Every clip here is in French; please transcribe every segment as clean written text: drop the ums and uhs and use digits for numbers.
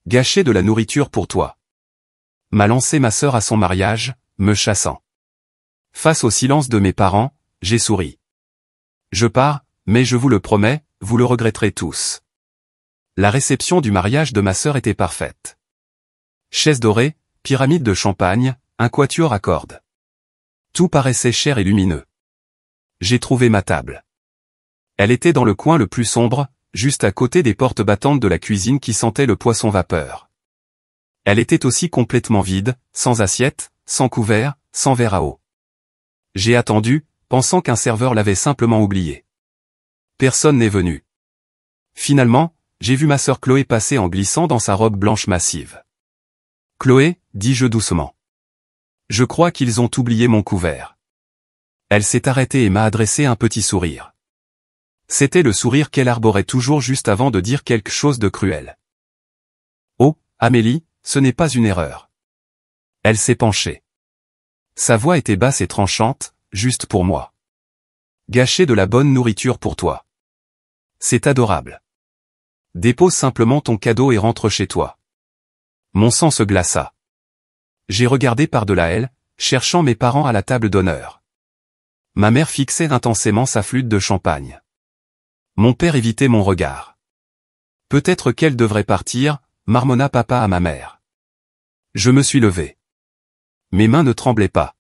Gâcher de la nourriture pour toi. M'a lancé ma sœur à son mariage, me chassant. Face au silence de mes parents, j'ai souri. Je pars, mais je vous le promets, vous le regretterez tous. La réception du mariage de ma sœur était parfaite. Chaise dorée, pyramide de champagne, un quatuor à cordes. Tout paraissait cher et lumineux. J'ai trouvé ma table. Elle était dans le coin le plus sombre, juste à côté des portes battantes de la cuisine qui sentaient le poisson vapeur. Elle était aussi complètement vide, sans assiette, sans couvert, sans verre à eau. J'ai attendu, pensant qu'un serveur l'avait simplement oublié. Personne n'est venu. Finalement, j'ai vu ma sœur Chloé passer en glissant dans sa robe blanche massive. « Chloé » dis-je doucement. « Je crois qu'ils ont oublié mon couvert. » Elle s'est arrêtée et m'a adressé un petit sourire. C'était le sourire qu'elle arborait toujours juste avant de dire quelque chose de cruel. « Oh, Amélie, ce n'est pas une erreur. » Elle s'est penchée. Sa voix était basse et tranchante, juste pour moi. « Gâcher de la bonne nourriture pour toi. C'est adorable. Dépose simplement ton cadeau et rentre chez toi. » Mon sang se glaça. J'ai regardé par-delà elle, cherchant mes parents à la table d'honneur. Ma mère fixait intensément sa flûte de champagne. Mon père évitait mon regard. Peut-être qu'elle devrait partir, marmonna papa à ma mère. Je me suis levé. Mes mains ne tremblaient pas.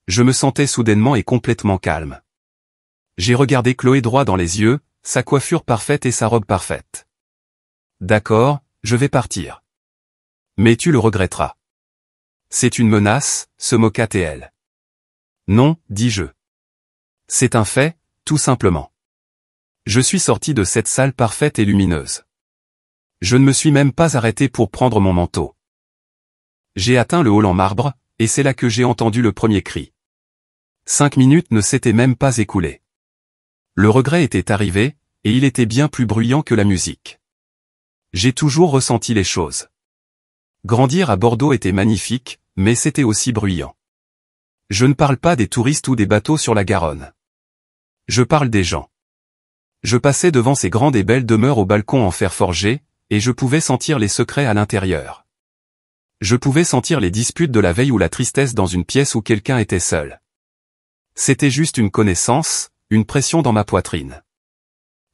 Je me sentais soudainement et complètement calme. J'ai regardé Chloé droit dans les yeux, sa coiffure parfaite et sa robe parfaite. D'accord, je vais partir. Mais tu le regretteras. C'est une menace, se moqua TL. Non, dis-je. C'est un fait, tout simplement. Je suis sorti de cette salle parfaite et lumineuse. Je ne me suis même pas arrêté pour prendre mon manteau. J'ai atteint le hall en marbre, et c'est là que j'ai entendu le premier cri. 5 minutes ne s'étaient même pas écoulées. Le regret était arrivé, et il était bien plus bruyant que la musique. J'ai toujours ressenti les choses. Grandir à Bordeaux était magnifique, mais c'était aussi bruyant. Je ne parle pas des touristes ou des bateaux sur la Garonne. Je parle des gens. Je passais devant ces grandes et belles demeures au balcon en fer forgé, et je pouvais sentir les secrets à l'intérieur. Je pouvais sentir les disputes de la veille ou la tristesse dans une pièce où quelqu'un était seul. C'était juste une connaissance, une pression dans ma poitrine.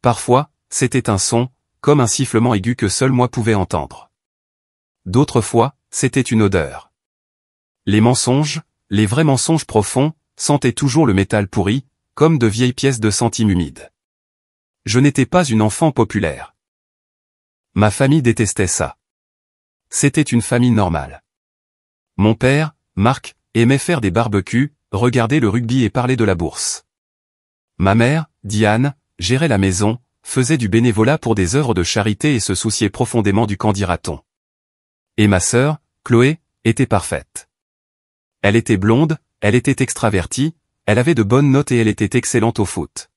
Parfois, c'était un son, comme un sifflement aigu que seul moi pouvais entendre. D'autres fois, c'était une odeur. Les mensonges, les vrais mensonges profonds, sentaient toujours le métal pourri, comme de vieilles pièces de centimes humides. Je n'étais pas une enfant populaire. Ma famille détestait ça. C'était une famille normale. Mon père, Marc, aimait faire des barbecues, regarder le rugby et parler de la bourse. Ma mère, Diane, gérait la maison, faisait du bénévolat pour des œuvres de charité et se souciait profondément du qu'en dira-t-on. Et ma sœur, Chloé, était parfaite. Elle était blonde, elle était extravertie, elle avait de bonnes notes et elle était excellente au foot.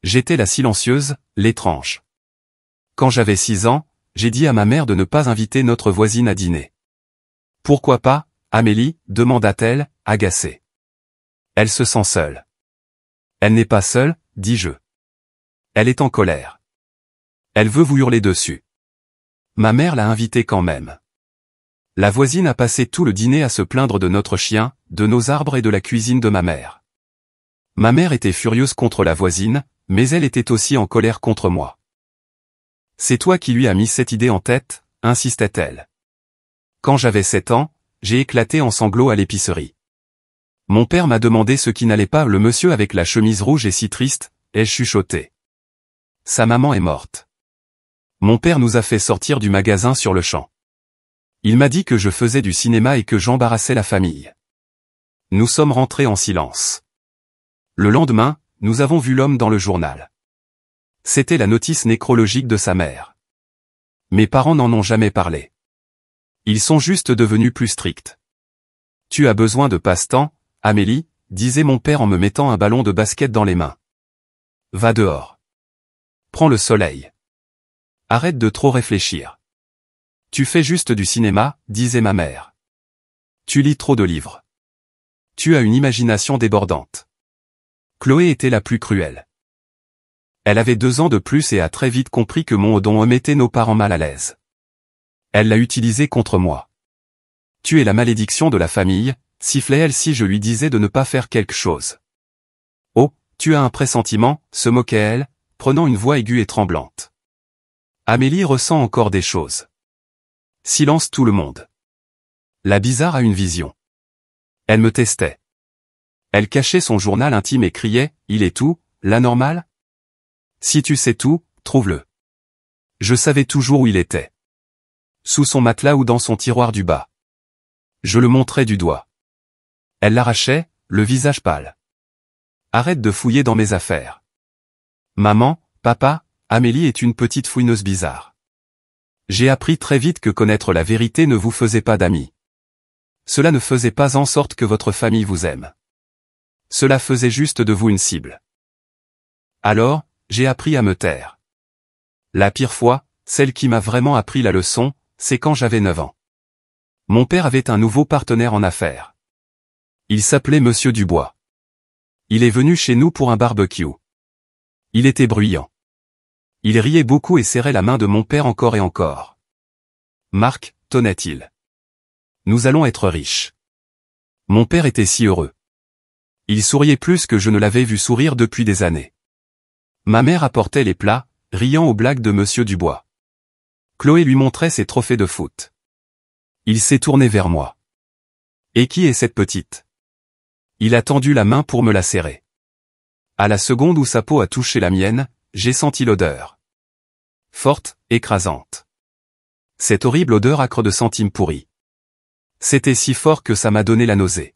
J'étais la silencieuse, l'étrange. Quand j'avais 6 ans, j'ai dit à ma mère de ne pas inviter notre voisine à dîner. « Pourquoi pas, Amélie ?» demanda-t-elle, agacée. « Elle se sent seule. »« Elle n'est pas seule, » dis-je. « Elle est en colère. Elle veut vous hurler dessus. » Ma mère l'a invitée quand même. La voisine a passé tout le dîner à se plaindre de notre chien, de nos arbres et de la cuisine de ma mère. Ma mère était furieuse contre la voisine, mais elle était aussi en colère contre moi. « C'est toi qui lui as mis cette idée en tête ?» insistait-elle. Quand j'avais 7 ans, j'ai éclaté en sanglots à l'épicerie. Mon père m'a demandé ce qui n'allait pas, le monsieur avec la chemise rouge est si triste, ai-je chuchoté. Sa maman est morte. Mon père nous a fait sortir du magasin sur le champ. Il m'a dit que je faisais du cinéma et que j'embarrassais la famille. Nous sommes rentrés en silence. Le lendemain, nous avons vu l'homme dans le journal. C'était la notice nécrologique de sa mère. Mes parents n'en ont jamais parlé. Ils sont juste devenus plus stricts. « Tu as besoin de passe-temps, Amélie ?» disait mon père en me mettant un ballon de basket dans les mains. « Va dehors. Prends le soleil. Arrête de trop réfléchir. Tu fais juste du cinéma, disait ma mère. Tu lis trop de livres. Tu as une imagination débordante. » Chloé était la plus cruelle. Elle avait 2 ans de plus et a très vite compris que mon odon mettait nos parents mal à l'aise. Elle l'a utilisé contre moi. Tu es la malédiction de la famille, sifflait-elle si je lui disais de ne pas faire quelque chose. Oh, tu as un pressentiment, se moquait-elle, prenant une voix aiguë et tremblante. Amélie ressent encore des choses. Silence tout le monde. La bizarre a une vision. Elle me testait. Elle cachait son journal intime et criait, « Il est tout, la normale ?» Si tu sais tout, trouve-le. Je savais toujours où il était. Sous son matelas ou dans son tiroir du bas. Je le montrais du doigt. Elle l'arrachait, le visage pâle. Arrête de fouiller dans mes affaires. Maman, papa, Amélie est une petite fouineuse bizarre. J'ai appris très vite que connaître la vérité ne vous faisait pas d'amis. Cela ne faisait pas en sorte que votre famille vous aime. Cela faisait juste de vous une cible. Alors, j'ai appris à me taire. La pire fois, celle qui m'a vraiment appris la leçon, c'est quand j'avais 9 ans. Mon père avait un nouveau partenaire en affaires. Il s'appelait Monsieur Dubois. Il est venu chez nous pour un barbecue. Il était bruyant. Il riait beaucoup et serrait la main de mon père encore et encore. Marc, tonnait-il. Nous allons être riches. Mon père était si heureux. Il souriait plus que je ne l'avais vu sourire depuis des années. Ma mère apportait les plats, riant aux blagues de Monsieur Dubois. Chloé lui montrait ses trophées de foot. Il s'est tourné vers moi. Et qui est cette petite? Il a tendu la main pour me la serrer. À la seconde où sa peau a touché la mienne, j'ai senti l'odeur. Forte, écrasante. Cette horrible odeur âcre de centimes pourris. C'était si fort que ça m'a donné la nausée.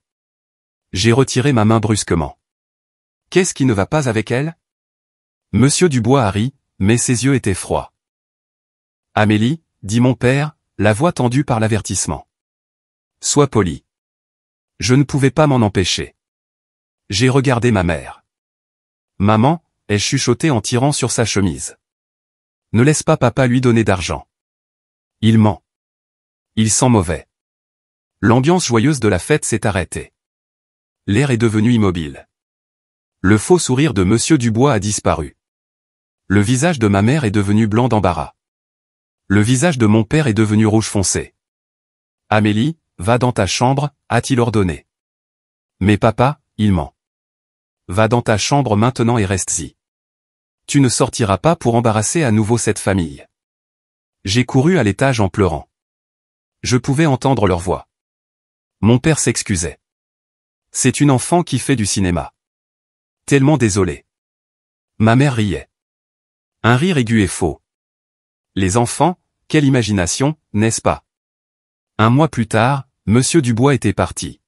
J'ai retiré ma main brusquement. Qu'est-ce qui ne va pas avec elle? Monsieur Dubois a ri, mais ses yeux étaient froids. Amélie, dit mon père, la voix tendue par l'avertissement. Sois poli. Je ne pouvais pas m'en empêcher. J'ai regardé ma mère. Maman, ai-je chuchoté en tirant sur sa chemise. Ne laisse pas papa lui donner d'argent. Il ment. Il sent mauvais. L'ambiance joyeuse de la fête s'est arrêtée. L'air est devenu immobile. Le faux sourire de Monsieur Dubois a disparu. Le visage de ma mère est devenu blanc d'embarras. Le visage de mon père est devenu rouge foncé. Amélie, va dans ta chambre, a-t-il ordonné. Mais papa, il ment. Va dans ta chambre maintenant et reste-y. Tu ne sortiras pas pour embarrasser à nouveau cette famille. J'ai couru à l'étage en pleurant. Je pouvais entendre leur voix. Mon père s'excusait. C'est une enfant qui fait du cinéma. Tellement désolé. Ma mère riait. Un rire aigu et faux. Les enfants, quelle imagination, n'est-ce pas? Un mois plus tard, Monsieur Dubois était parti.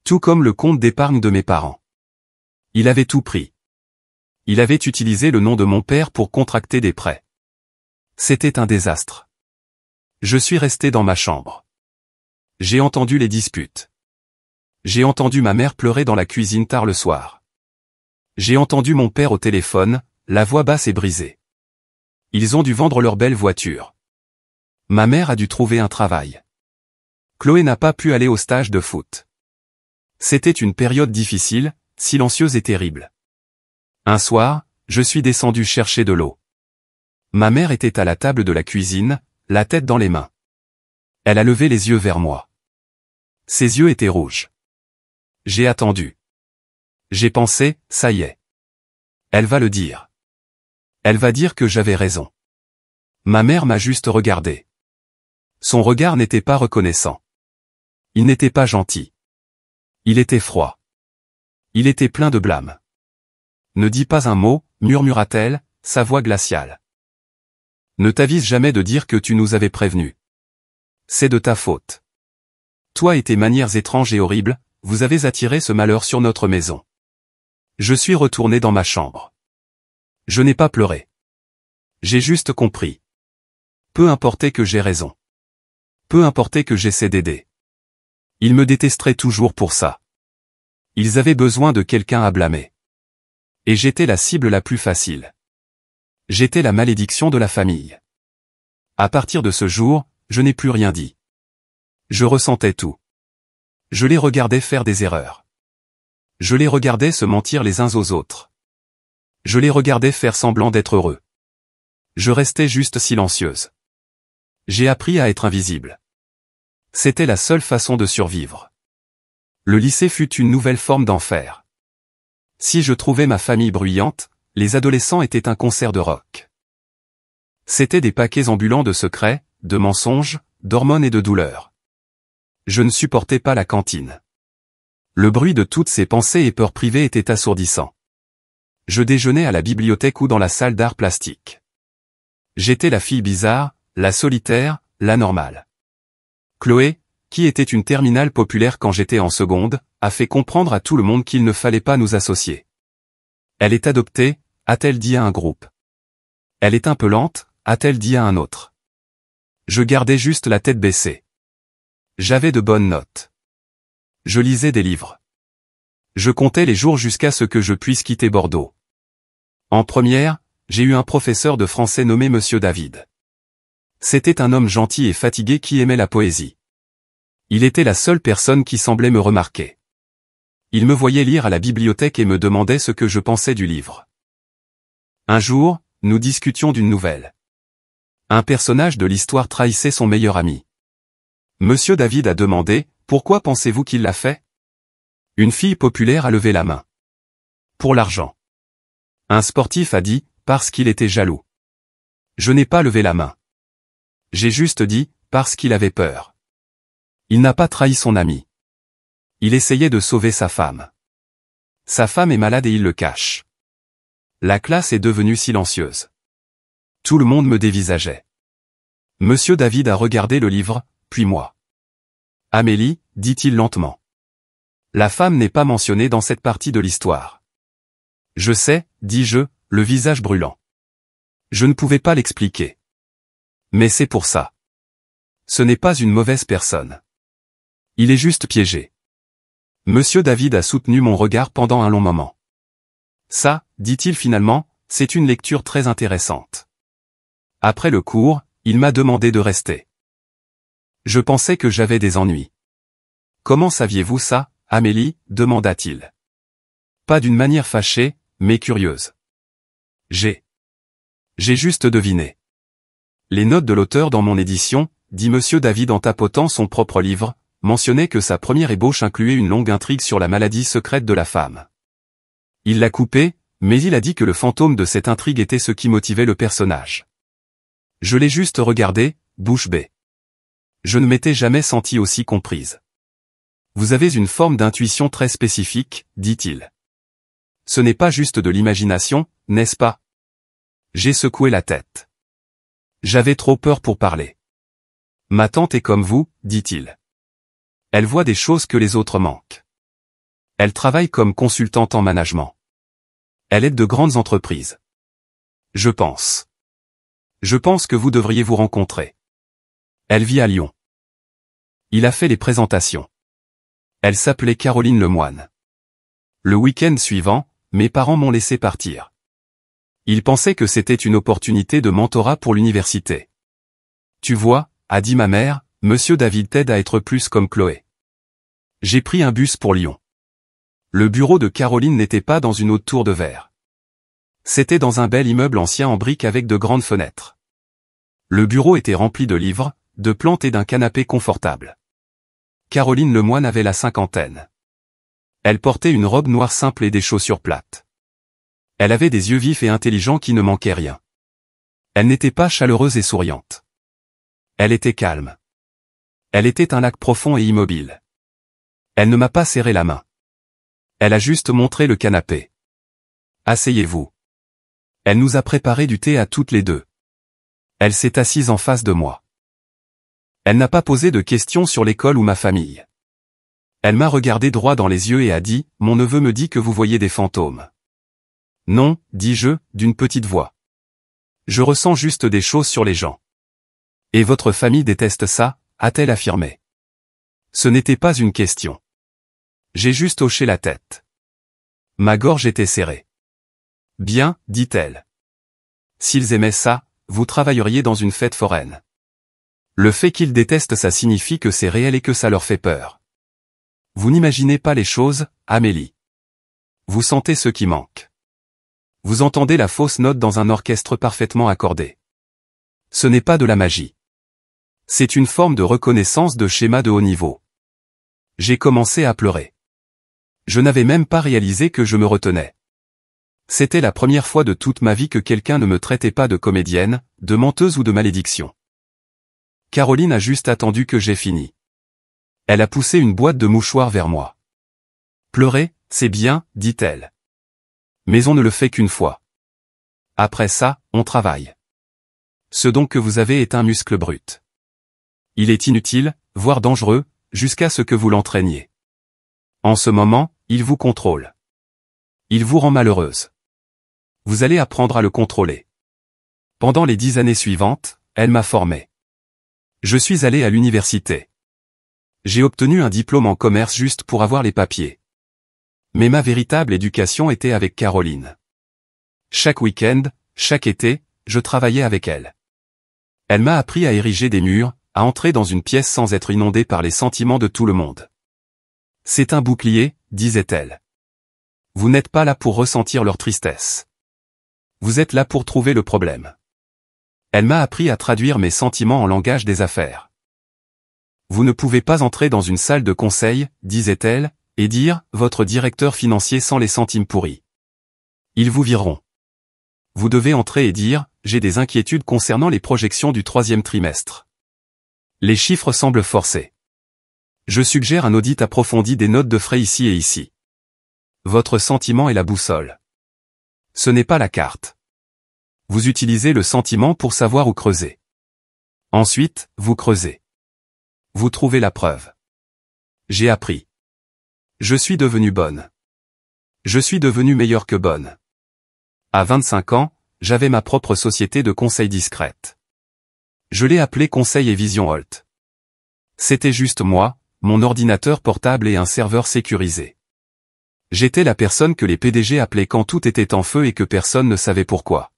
Tout comme le compte d'épargne de mes parents. Il avait tout pris. Il avait utilisé le nom de mon père pour contracter des prêts. C'était un désastre. Je suis resté dans ma chambre. J'ai entendu les disputes. J'ai entendu ma mère pleurer dans la cuisine tard le soir. J'ai entendu mon père au téléphone, la voix basse et brisée. Ils ont dû vendre leur belle voiture. Ma mère a dû trouver un travail. Chloé n'a pas pu aller au stage de foot. C'était une période difficile, silencieuse et terrible. Un soir, je suis descendu chercher de l'eau. Ma mère était à la table de la cuisine, la tête dans les mains. Elle a levé les yeux vers moi. Ses yeux étaient rouges. J'ai attendu. J'ai pensé, ça y est. Elle va le dire. Elle va dire que j'avais raison. Ma mère m'a juste regardé. Son regard n'était pas reconnaissant. Il n'était pas gentil. Il était froid. Il était plein de blâme. Ne dis pas un mot, murmura-t-elle, sa voix glaciale. Ne t'avise jamais de dire que tu nous avais prévenus. C'est de ta faute. Toi et tes manières étranges et horribles, vous avez attiré ce malheur sur notre maison. Je suis retourné dans ma chambre. Je n'ai pas pleuré. J'ai juste compris. Peu importait que j'ai raison. Peu importait que j'essaie d'aider. Ils me détesteraient toujours pour ça. Ils avaient besoin de quelqu'un à blâmer. Et j'étais la cible la plus facile. J'étais la malédiction de la famille. À partir de ce jour, je n'ai plus rien dit. Je ressentais tout. Je les regardais faire des erreurs. Je les regardais se mentir les uns aux autres. Je les regardais faire semblant d'être heureux. Je restais juste silencieuse. J'ai appris à être invisible. C'était la seule façon de survivre. Le lycée fut une nouvelle forme d'enfer. Si je trouvais ma famille bruyante, les adolescents étaient un concert de rock. C'étaient des paquets ambulants de secrets, de mensonges, d'hormones et de douleurs. Je ne supportais pas la cantine. Le bruit de toutes ces pensées et peurs privées était assourdissant. Je déjeunais à la bibliothèque ou dans la salle d'art plastique. J'étais la fille bizarre, la solitaire, la normale. Chloé, qui était une terminale populaire quand j'étais en seconde, a fait comprendre à tout le monde qu'il ne fallait pas nous associer. Elle est adoptée, a-t-elle dit à un groupe. Elle est un peu lente, a-t-elle dit à un autre. Je gardais juste la tête baissée. J'avais de bonnes notes. Je lisais des livres. Je comptais les jours jusqu'à ce que je puisse quitter Bordeaux. En première, j'ai eu un professeur de français nommé Monsieur David. C'était un homme gentil et fatigué qui aimait la poésie. Il était la seule personne qui semblait me remarquer. Il me voyait lire à la bibliothèque et me demandait ce que je pensais du livre. Un jour, nous discutions d'une nouvelle. Un personnage de l'histoire trahissait son meilleur ami. Monsieur David a demandé, « Pourquoi pensez-vous qu'il l'a fait ?» Une fille populaire a levé la main. Pour l'argent. Un sportif a dit, « Parce qu'il était jaloux. » Je n'ai pas levé la main. J'ai juste dit, parce qu'il avait peur. Il n'a pas trahi son ami. Il essayait de sauver sa femme. Sa femme est malade et il le cache. La classe est devenue silencieuse. Tout le monde me dévisageait. Monsieur David a regardé le livre, puis moi. Amélie, dit-il lentement. La femme n'est pas mentionnée dans cette partie de l'histoire. Je sais, dis-je, le visage brûlant. Je ne pouvais pas l'expliquer. Mais c'est pour ça. Ce n'est pas une mauvaise personne. Il est juste piégé. Monsieur David a soutenu mon regard pendant un long moment. Ça, dit-il finalement, c'est une lecture très intéressante. Après le cours, il m'a demandé de rester. Je pensais que j'avais des ennuis. Comment saviez-vous ça, Amélie, demanda-t-il. Pas d'une manière fâchée, mais curieuse. J'ai juste deviné. Les notes de l'auteur dans mon édition, dit Monsieur David en tapotant son propre livre, mentionnaient que sa première ébauche incluait une longue intrigue sur la maladie secrète de la femme. Il l'a coupée, mais il a dit que le fantôme de cette intrigue était ce qui motivait le personnage. Je l'ai juste regardé, bouche bée. Je ne m'étais jamais sentie aussi comprise. Vous avez une forme d'intuition très spécifique, dit-il. Ce n'est pas juste de l'imagination, n'est-ce pas? J'ai secoué la tête. J'avais trop peur pour parler. Ma tante est comme vous, dit-il. Elle voit des choses que les autres manquent. Elle travaille comme consultante en management. Elle aide de grandes entreprises. Je pense que vous devriez vous rencontrer. Elle vit à Lyon. Il a fait les présentations. Elle s'appelait Caroline Lemoine. Le week-end suivant, mes parents m'ont laissé partir. Ils pensaient que c'était une opportunité de mentorat pour l'université. Tu vois, a dit ma mère, Monsieur David t'aide à être plus comme Chloé. J'ai pris un bus pour Lyon. Le bureau de Caroline n'était pas dans une haute tour de verre. C'était dans un bel immeuble ancien en briques avec de grandes fenêtres. Le bureau était rempli de livres, de plantes et d'un canapé confortable. Caroline Lemoine avait la cinquantaine. Elle portait une robe noire simple et des chaussures plates. Elle avait des yeux vifs et intelligents qui ne manquaient rien. Elle n'était pas chaleureuse et souriante. Elle était calme. Elle était un lac profond et immobile. Elle ne m'a pas serré la main. Elle a juste montré le canapé. Asseyez-vous. Elle nous a préparé du thé à toutes les deux. Elle s'est assise en face de moi. Elle n'a pas posé de questions sur l'école ou ma famille. Elle m'a regardé droit dans les yeux et a dit, « Mon neveu me dit que vous voyez des fantômes. » Non, dis-je, d'une petite voix. Je ressens juste des choses sur les gens. Et votre famille déteste ça, a-t-elle affirmé. Ce n'était pas une question. J'ai juste hoché la tête. Ma gorge était serrée. Bien, dit-elle. S'ils aimaient ça, vous travailleriez dans une fête foraine. Le fait qu'ils détestent ça signifie que c'est réel et que ça leur fait peur. Vous n'imaginez pas les choses, Amélie. Vous sentez ce qui manque. Vous entendez la fausse note dans un orchestre parfaitement accordé. Ce n'est pas de la magie. C'est une forme de reconnaissance de schéma de haut niveau. J'ai commencé à pleurer. Je n'avais même pas réalisé que je me retenais. C'était la première fois de toute ma vie que quelqu'un ne me traitait pas de comédienne, de menteuse ou de malédiction. Caroline a juste attendu que j'aie fini. Elle a poussé une boîte de mouchoirs vers moi. Pleurer, c'est bien, dit-elle. Mais on ne le fait qu'une fois. Après ça, on travaille. Ce don que vous avez est un muscle brut. Il est inutile, voire dangereux, jusqu'à ce que vous l'entraîniez. En ce moment, il vous contrôle. Il vous rend malheureuse. Vous allez apprendre à le contrôler. Pendant les 10 années suivantes, elle m'a formé. Je suis allé à l'université. J'ai obtenu un diplôme en commerce juste pour avoir les papiers. Mais ma véritable éducation était avec Caroline. Chaque week-end, chaque été, je travaillais avec elle. Elle m'a appris à ériger des murs, à entrer dans une pièce sans être inondée par les sentiments de tout le monde. C'est un bouclier, disait-elle. Vous n'êtes pas là pour ressentir leur tristesse. Vous êtes là pour trouver le problème. Elle m'a appris à traduire mes sentiments en langage des affaires. Vous ne pouvez pas entrer dans une salle de conseil, disait-elle, et dire « votre directeur financier sans les centimes pourris ». Ils vous vireront. Vous devez entrer et dire « j'ai des inquiétudes concernant les projections du 3e trimestre. Les chiffres semblent forcés. Je suggère un audit approfondi des notes de frais ici et ici. Votre sentiment est la boussole. Ce n'est pas la carte. Vous utilisez le sentiment pour savoir où creuser. Ensuite, vous creusez. Vous trouvez la preuve. J'ai appris. Je suis devenue bonne. Je suis devenue meilleure que bonne. À 25 ans, j'avais ma propre société de conseil discrète. Je l'ai appelée Conseil et Vision Holt. C'était juste moi, mon ordinateur portable et un serveur sécurisé. J'étais la personne que les PDG appelaient quand tout était en feu et que personne ne savait pourquoi.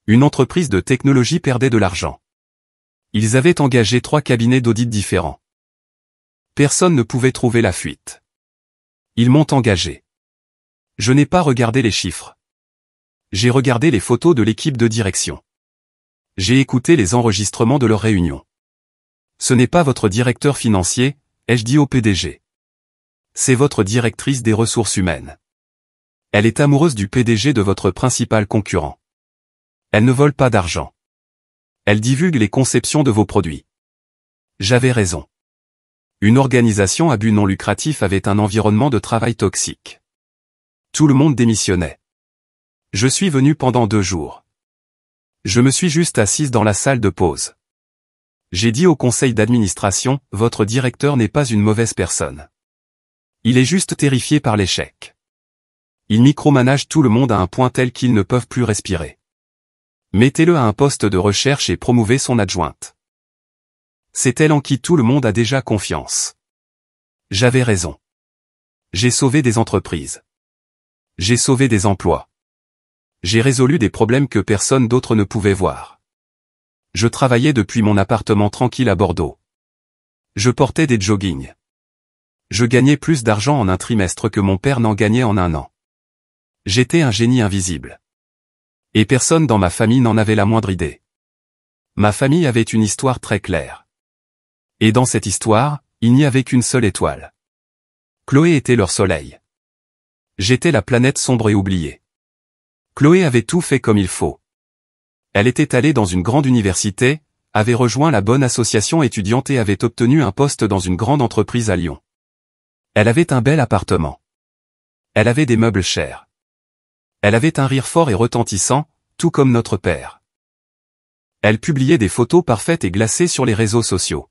Une entreprise de technologie perdait de l'argent. Ils avaient engagé 3 cabinets d'audit différents. Personne ne pouvait trouver la fuite. Ils m'ont engagé. Je n'ai pas regardé les chiffres. J'ai regardé les photos de l'équipe de direction. J'ai écouté les enregistrements de leurs réunions. Ce n'est pas votre directeur financier, ai-je dit au PDG. C'est votre directrice des ressources humaines. Elle est amoureuse du PDG de votre principal concurrent. Elle ne vole pas d'argent. Elle divulgue les conceptions de vos produits. J'avais raison. Une organisation à but non lucratif avait un environnement de travail toxique. Tout le monde démissionnait. Je suis venu pendant 2 jours. Je me suis juste assise dans la salle de pause. J'ai dit au conseil d'administration, votre directeur n'est pas une mauvaise personne. Il est juste terrifié par l'échec. Il micromanage tout le monde à un point tel qu'ils ne peuvent plus respirer. Mettez-le à un poste de recherche et promouvez son adjointe. C'est elle en qui tout le monde a déjà confiance. J'avais raison. J'ai sauvé des entreprises. J'ai sauvé des emplois. J'ai résolu des problèmes que personne d'autre ne pouvait voir. Je travaillais depuis mon appartement tranquille à Bordeaux. Je portais des joggings. Je gagnais plus d'argent en un trimestre que mon père n'en gagnait en un an. J'étais un génie invisible. Et personne dans ma famille n'en avait la moindre idée. Ma famille avait une histoire très claire. Et dans cette histoire, il n'y avait qu'une seule étoile. Chloé était leur soleil. J'étais la planète sombre et oubliée. Chloé avait tout fait comme il faut. Elle était allée dans une grande université, avait rejoint la bonne association étudiante et avait obtenu un poste dans une grande entreprise à Lyon. Elle avait un bel appartement. Elle avait des meubles chers. Elle avait un rire fort et retentissant, tout comme notre père. Elle publiait des photos parfaites et glacées sur les réseaux sociaux.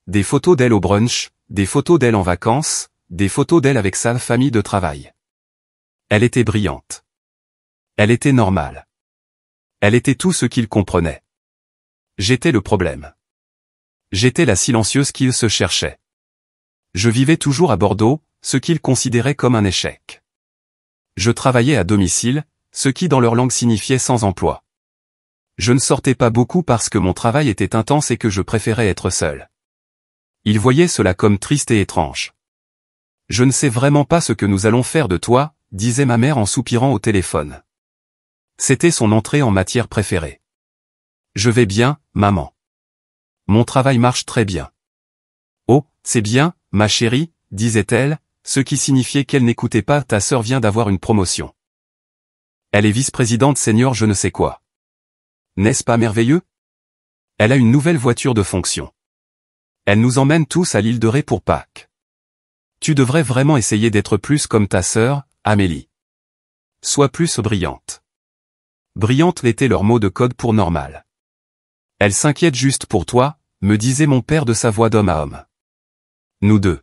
Des photos d'elle au brunch, des photos d'elle en vacances, des photos d'elle avec sa famille de travail. Elle était brillante. Elle était normale. Elle était tout ce qu'il comprenait. J'étais le problème. J'étais la silencieuse qu'il se cherchait. Je vivais toujours à Bordeaux, ce qu'il considérait comme un échec. Je travaillais à domicile, ce qui dans leur langue signifiait sans emploi. Je ne sortais pas beaucoup parce que mon travail était intense et que je préférais être seul. Ils voyaient cela comme triste et étrange. Je ne sais vraiment pas ce que nous allons faire de toi, disait ma mère en soupirant au téléphone. C'était son entrée en matière préférée. Je vais bien, maman. Mon travail marche très bien. Oh, c'est bien, ma chérie, disait-elle, ce qui signifiait qu'elle n'écoutait pas, ta sœur vient d'avoir une promotion. Elle est vice-présidente senior je ne sais quoi. N'est-ce pas merveilleux? Elle a une nouvelle voiture de fonction. Elle nous emmène tous à l'île de Ré pour Pâques. Tu devrais vraiment essayer d'être plus comme ta sœur, Amélie. Sois plus brillante. Brillante était leur mot de code pour normal. Elle s'inquiète juste pour toi, me disait mon père de sa voix d'homme à homme. Nous deux.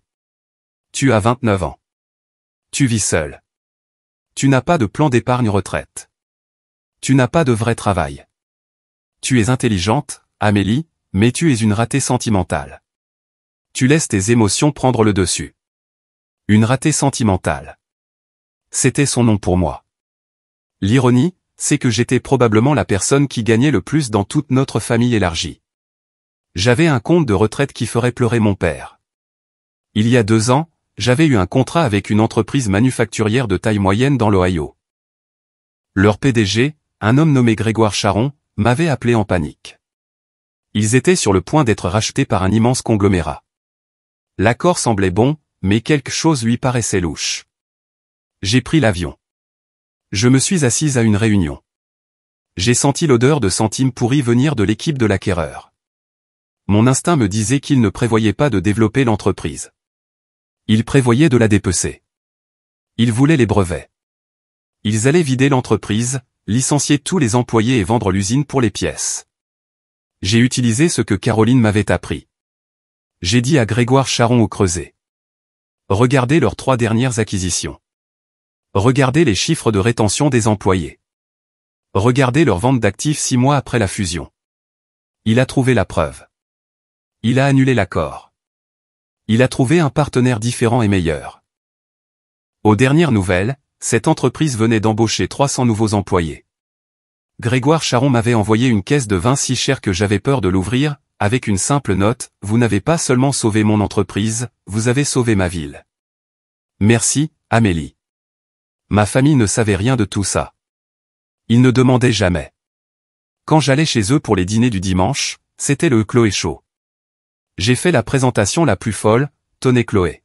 Tu as 29 ans. Tu vis seul. Tu n'as pas de plan d'épargne retraite. Tu n'as pas de vrai travail. Tu es intelligente, Amélie, mais tu es une ratée sentimentale. Tu laisses tes émotions prendre le dessus. Une ratée sentimentale. C'était son nom pour moi. L'ironie, c'est que j'étais probablement la personne qui gagnait le plus dans toute notre famille élargie. J'avais un compte de retraite qui ferait pleurer mon père. Il y a 2 ans, j'avais eu un contrat avec une entreprise manufacturière de taille moyenne dans l'Ohio. Leur PDG, un homme nommé Grégoire Charon, m'avait appelé en panique. Ils étaient sur le point d'être rachetés par un immense conglomérat. L'accord semblait bon, mais quelque chose lui paraissait louche. J'ai pris l'avion. Je me suis assise à une réunion. J'ai senti l'odeur de centimes pourris venir de l'équipe de l'acquéreur. Mon instinct me disait qu'il ne prévoyait pas de développer l'entreprise. Il prévoyait de la dépecer. Ils voulaient les brevets. Ils allaient vider l'entreprise, licencier tous les employés et vendre l'usine pour les pièces. J'ai utilisé ce que Caroline m'avait appris. J'ai dit à Grégoire Charon au Creuset. Regardez leurs 3 dernières acquisitions. Regardez les chiffres de rétention des employés. Regardez leur vente d'actifs 6 mois après la fusion. Il a trouvé la preuve. Il a annulé l'accord. Il a trouvé un partenaire différent et meilleur. Aux dernières nouvelles, cette entreprise venait d'embaucher 300 nouveaux employés. Grégoire Charon m'avait envoyé une caisse de vin si chère que j'avais peur de l'ouvrir, avec une simple note, vous n'avez pas seulement sauvé mon entreprise, vous avez sauvé ma ville. Merci, Amélie. Ma famille ne savait rien de tout ça. Ils ne demandaient jamais. Quand j'allais chez eux pour les dîners du dimanche, c'était le Chloé Show. J'ai fait la présentation la plus folle, tenez Chloé.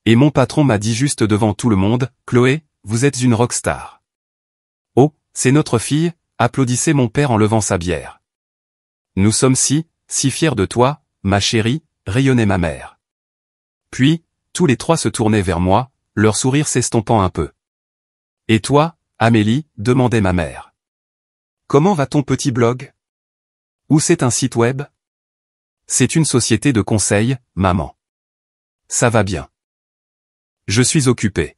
Et mon patron m'a dit juste devant tout le monde, Chloé, vous êtes une rockstar. Oh, c'est notre fille, applaudissait mon père en levant sa bière. Nous sommes si fiers de toi, ma chérie, rayonnait ma mère. Puis, tous les 3 se tournaient vers moi, leur sourire s'estompant un peu. Et toi, Amélie, demandait ma mère. Comment va ton petit blog? Ou c'est un site web? C'est une société de conseil, maman. Ça va bien. Je suis occupée.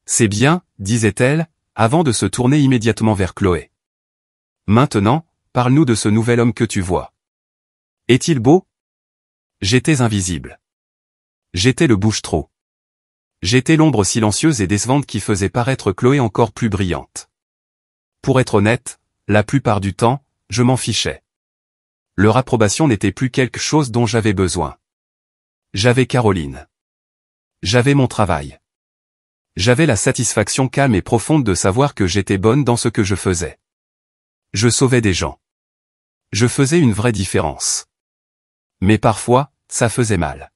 C'est bien, disait-elle, avant de se tourner immédiatement vers Chloé. Maintenant, parle-nous de ce nouvel homme que tu vois. Est-il beau? J'étais invisible. J'étais le bouche-trou. J'étais l'ombre silencieuse et décevante qui faisait paraître Chloé encore plus brillante. Pour être honnête, la plupart du temps, je m'en fichais. Leur approbation n'était plus quelque chose dont j'avais besoin. J'avais Caroline. J'avais mon travail. J'avais la satisfaction calme et profonde de savoir que j'étais bonne dans ce que je faisais. Je sauvais des gens. Je faisais une vraie différence. Mais parfois, ça faisait mal.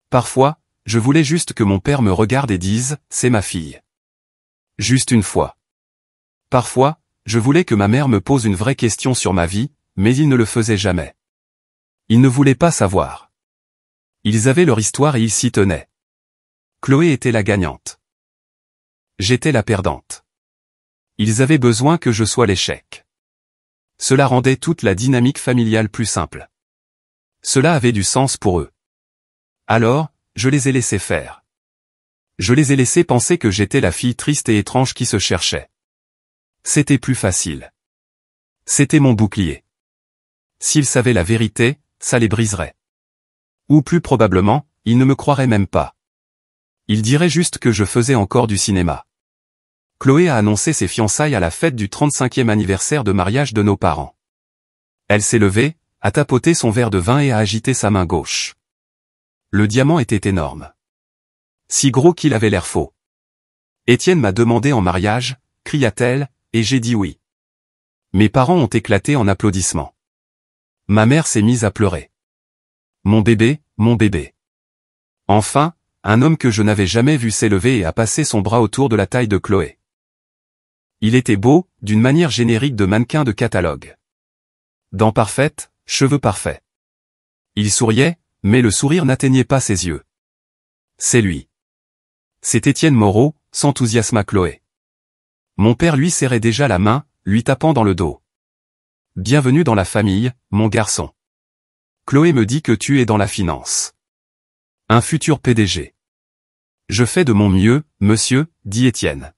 Parfois, je voulais juste que mon père me regarde et dise, c'est ma fille. Juste une fois. Parfois, je voulais que ma mère me pose une vraie question sur ma vie, mais il ne le faisait jamais. Ils ne voulaient pas savoir. Ils avaient leur histoire et ils s'y tenaient. Chloé était la gagnante. J'étais la perdante. Ils avaient besoin que je sois l'échec. Cela rendait toute la dynamique familiale plus simple. Cela avait du sens pour eux. Alors, je les ai laissés faire. Je les ai laissés penser que j'étais la fille triste et étrange qui se cherchait. C'était plus facile. C'était mon bouclier. S'ils savaient la vérité, ça les briserait. Ou plus probablement, ils ne me croiraient même pas. Ils diraient juste que je faisais encore du cinéma. Chloé a annoncé ses fiançailles à la fête du 35e anniversaire de mariage de nos parents. Elle s'est levée, a tapoté son verre de vin et a agité sa main gauche. Le diamant était énorme. Si gros qu'il avait l'air faux. Étienne m'a demandé en mariage, cria-t-elle, et j'ai dit oui. Mes parents ont éclaté en applaudissements. Ma mère s'est mise à pleurer. Mon bébé, mon bébé. Enfin, un homme que je n'avais jamais vu s'élever et a passé son bras autour de la taille de Chloé. Il était beau, d'une manière générique de mannequin de catalogue. Dents parfaites, cheveux parfaits. Il souriait, mais le sourire n'atteignait pas ses yeux. C'est lui. C'est Étienne Moreau, s'enthousiasma Chloé. Mon père lui serrait déjà la main, lui tapant dans le dos. Bienvenue dans la famille, mon garçon. Chloé me dit que tu es dans la finance. Un futur PDG. Je fais de mon mieux, monsieur, dit Étienne.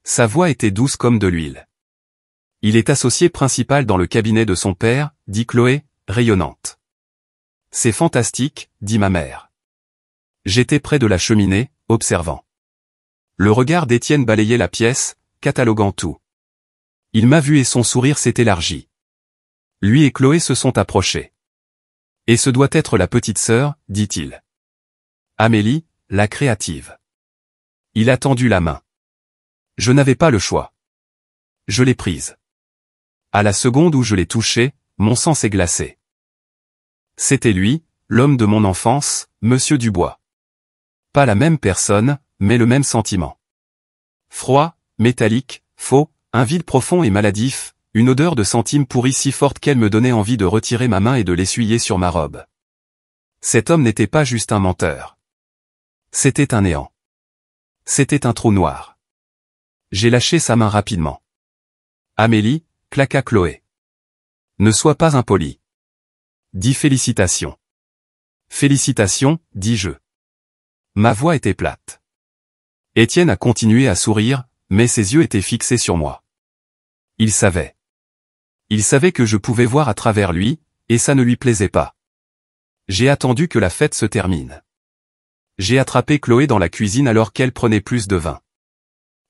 Sa voix était douce comme de l'huile. Il est associé principal dans le cabinet de son père, dit Chloé, rayonnante. C'est fantastique, dit ma mère. J'étais près de la cheminée, observant. Le regard d'Étienne balayait la pièce, cataloguant tout. Il m'a vu et son sourire s'est élargi. Lui et Chloé se sont approchés. Et ce doit être la petite sœur, dit-il. Amélie, la créative. Il a tendu la main. Je n'avais pas le choix. Je l'ai prise. À la seconde où je l'ai touchée, mon sang s'est glacé. C'était lui, l'homme de mon enfance, Monsieur Dubois. Pas la même personne, mais le même sentiment. Froid, métallique, faux, un vide profond et maladif, une odeur de centimes pourris si forte qu'elle me donnait envie de retirer ma main et de l'essuyer sur ma robe. Cet homme n'était pas juste un menteur. C'était un néant. C'était un trou noir. J'ai lâché sa main rapidement. Amélie, claqua Chloé. Ne sois pas impoli. Dis félicitations. Félicitations, dis-je. Ma voix était plate. Étienne a continué à sourire, mais ses yeux étaient fixés sur moi. Il savait. Il savait que je pouvais voir à travers lui, et ça ne lui plaisait pas. J'ai attendu que la fête se termine. J'ai attrapé Chloé dans la cuisine alors qu'elle prenait plus de vin.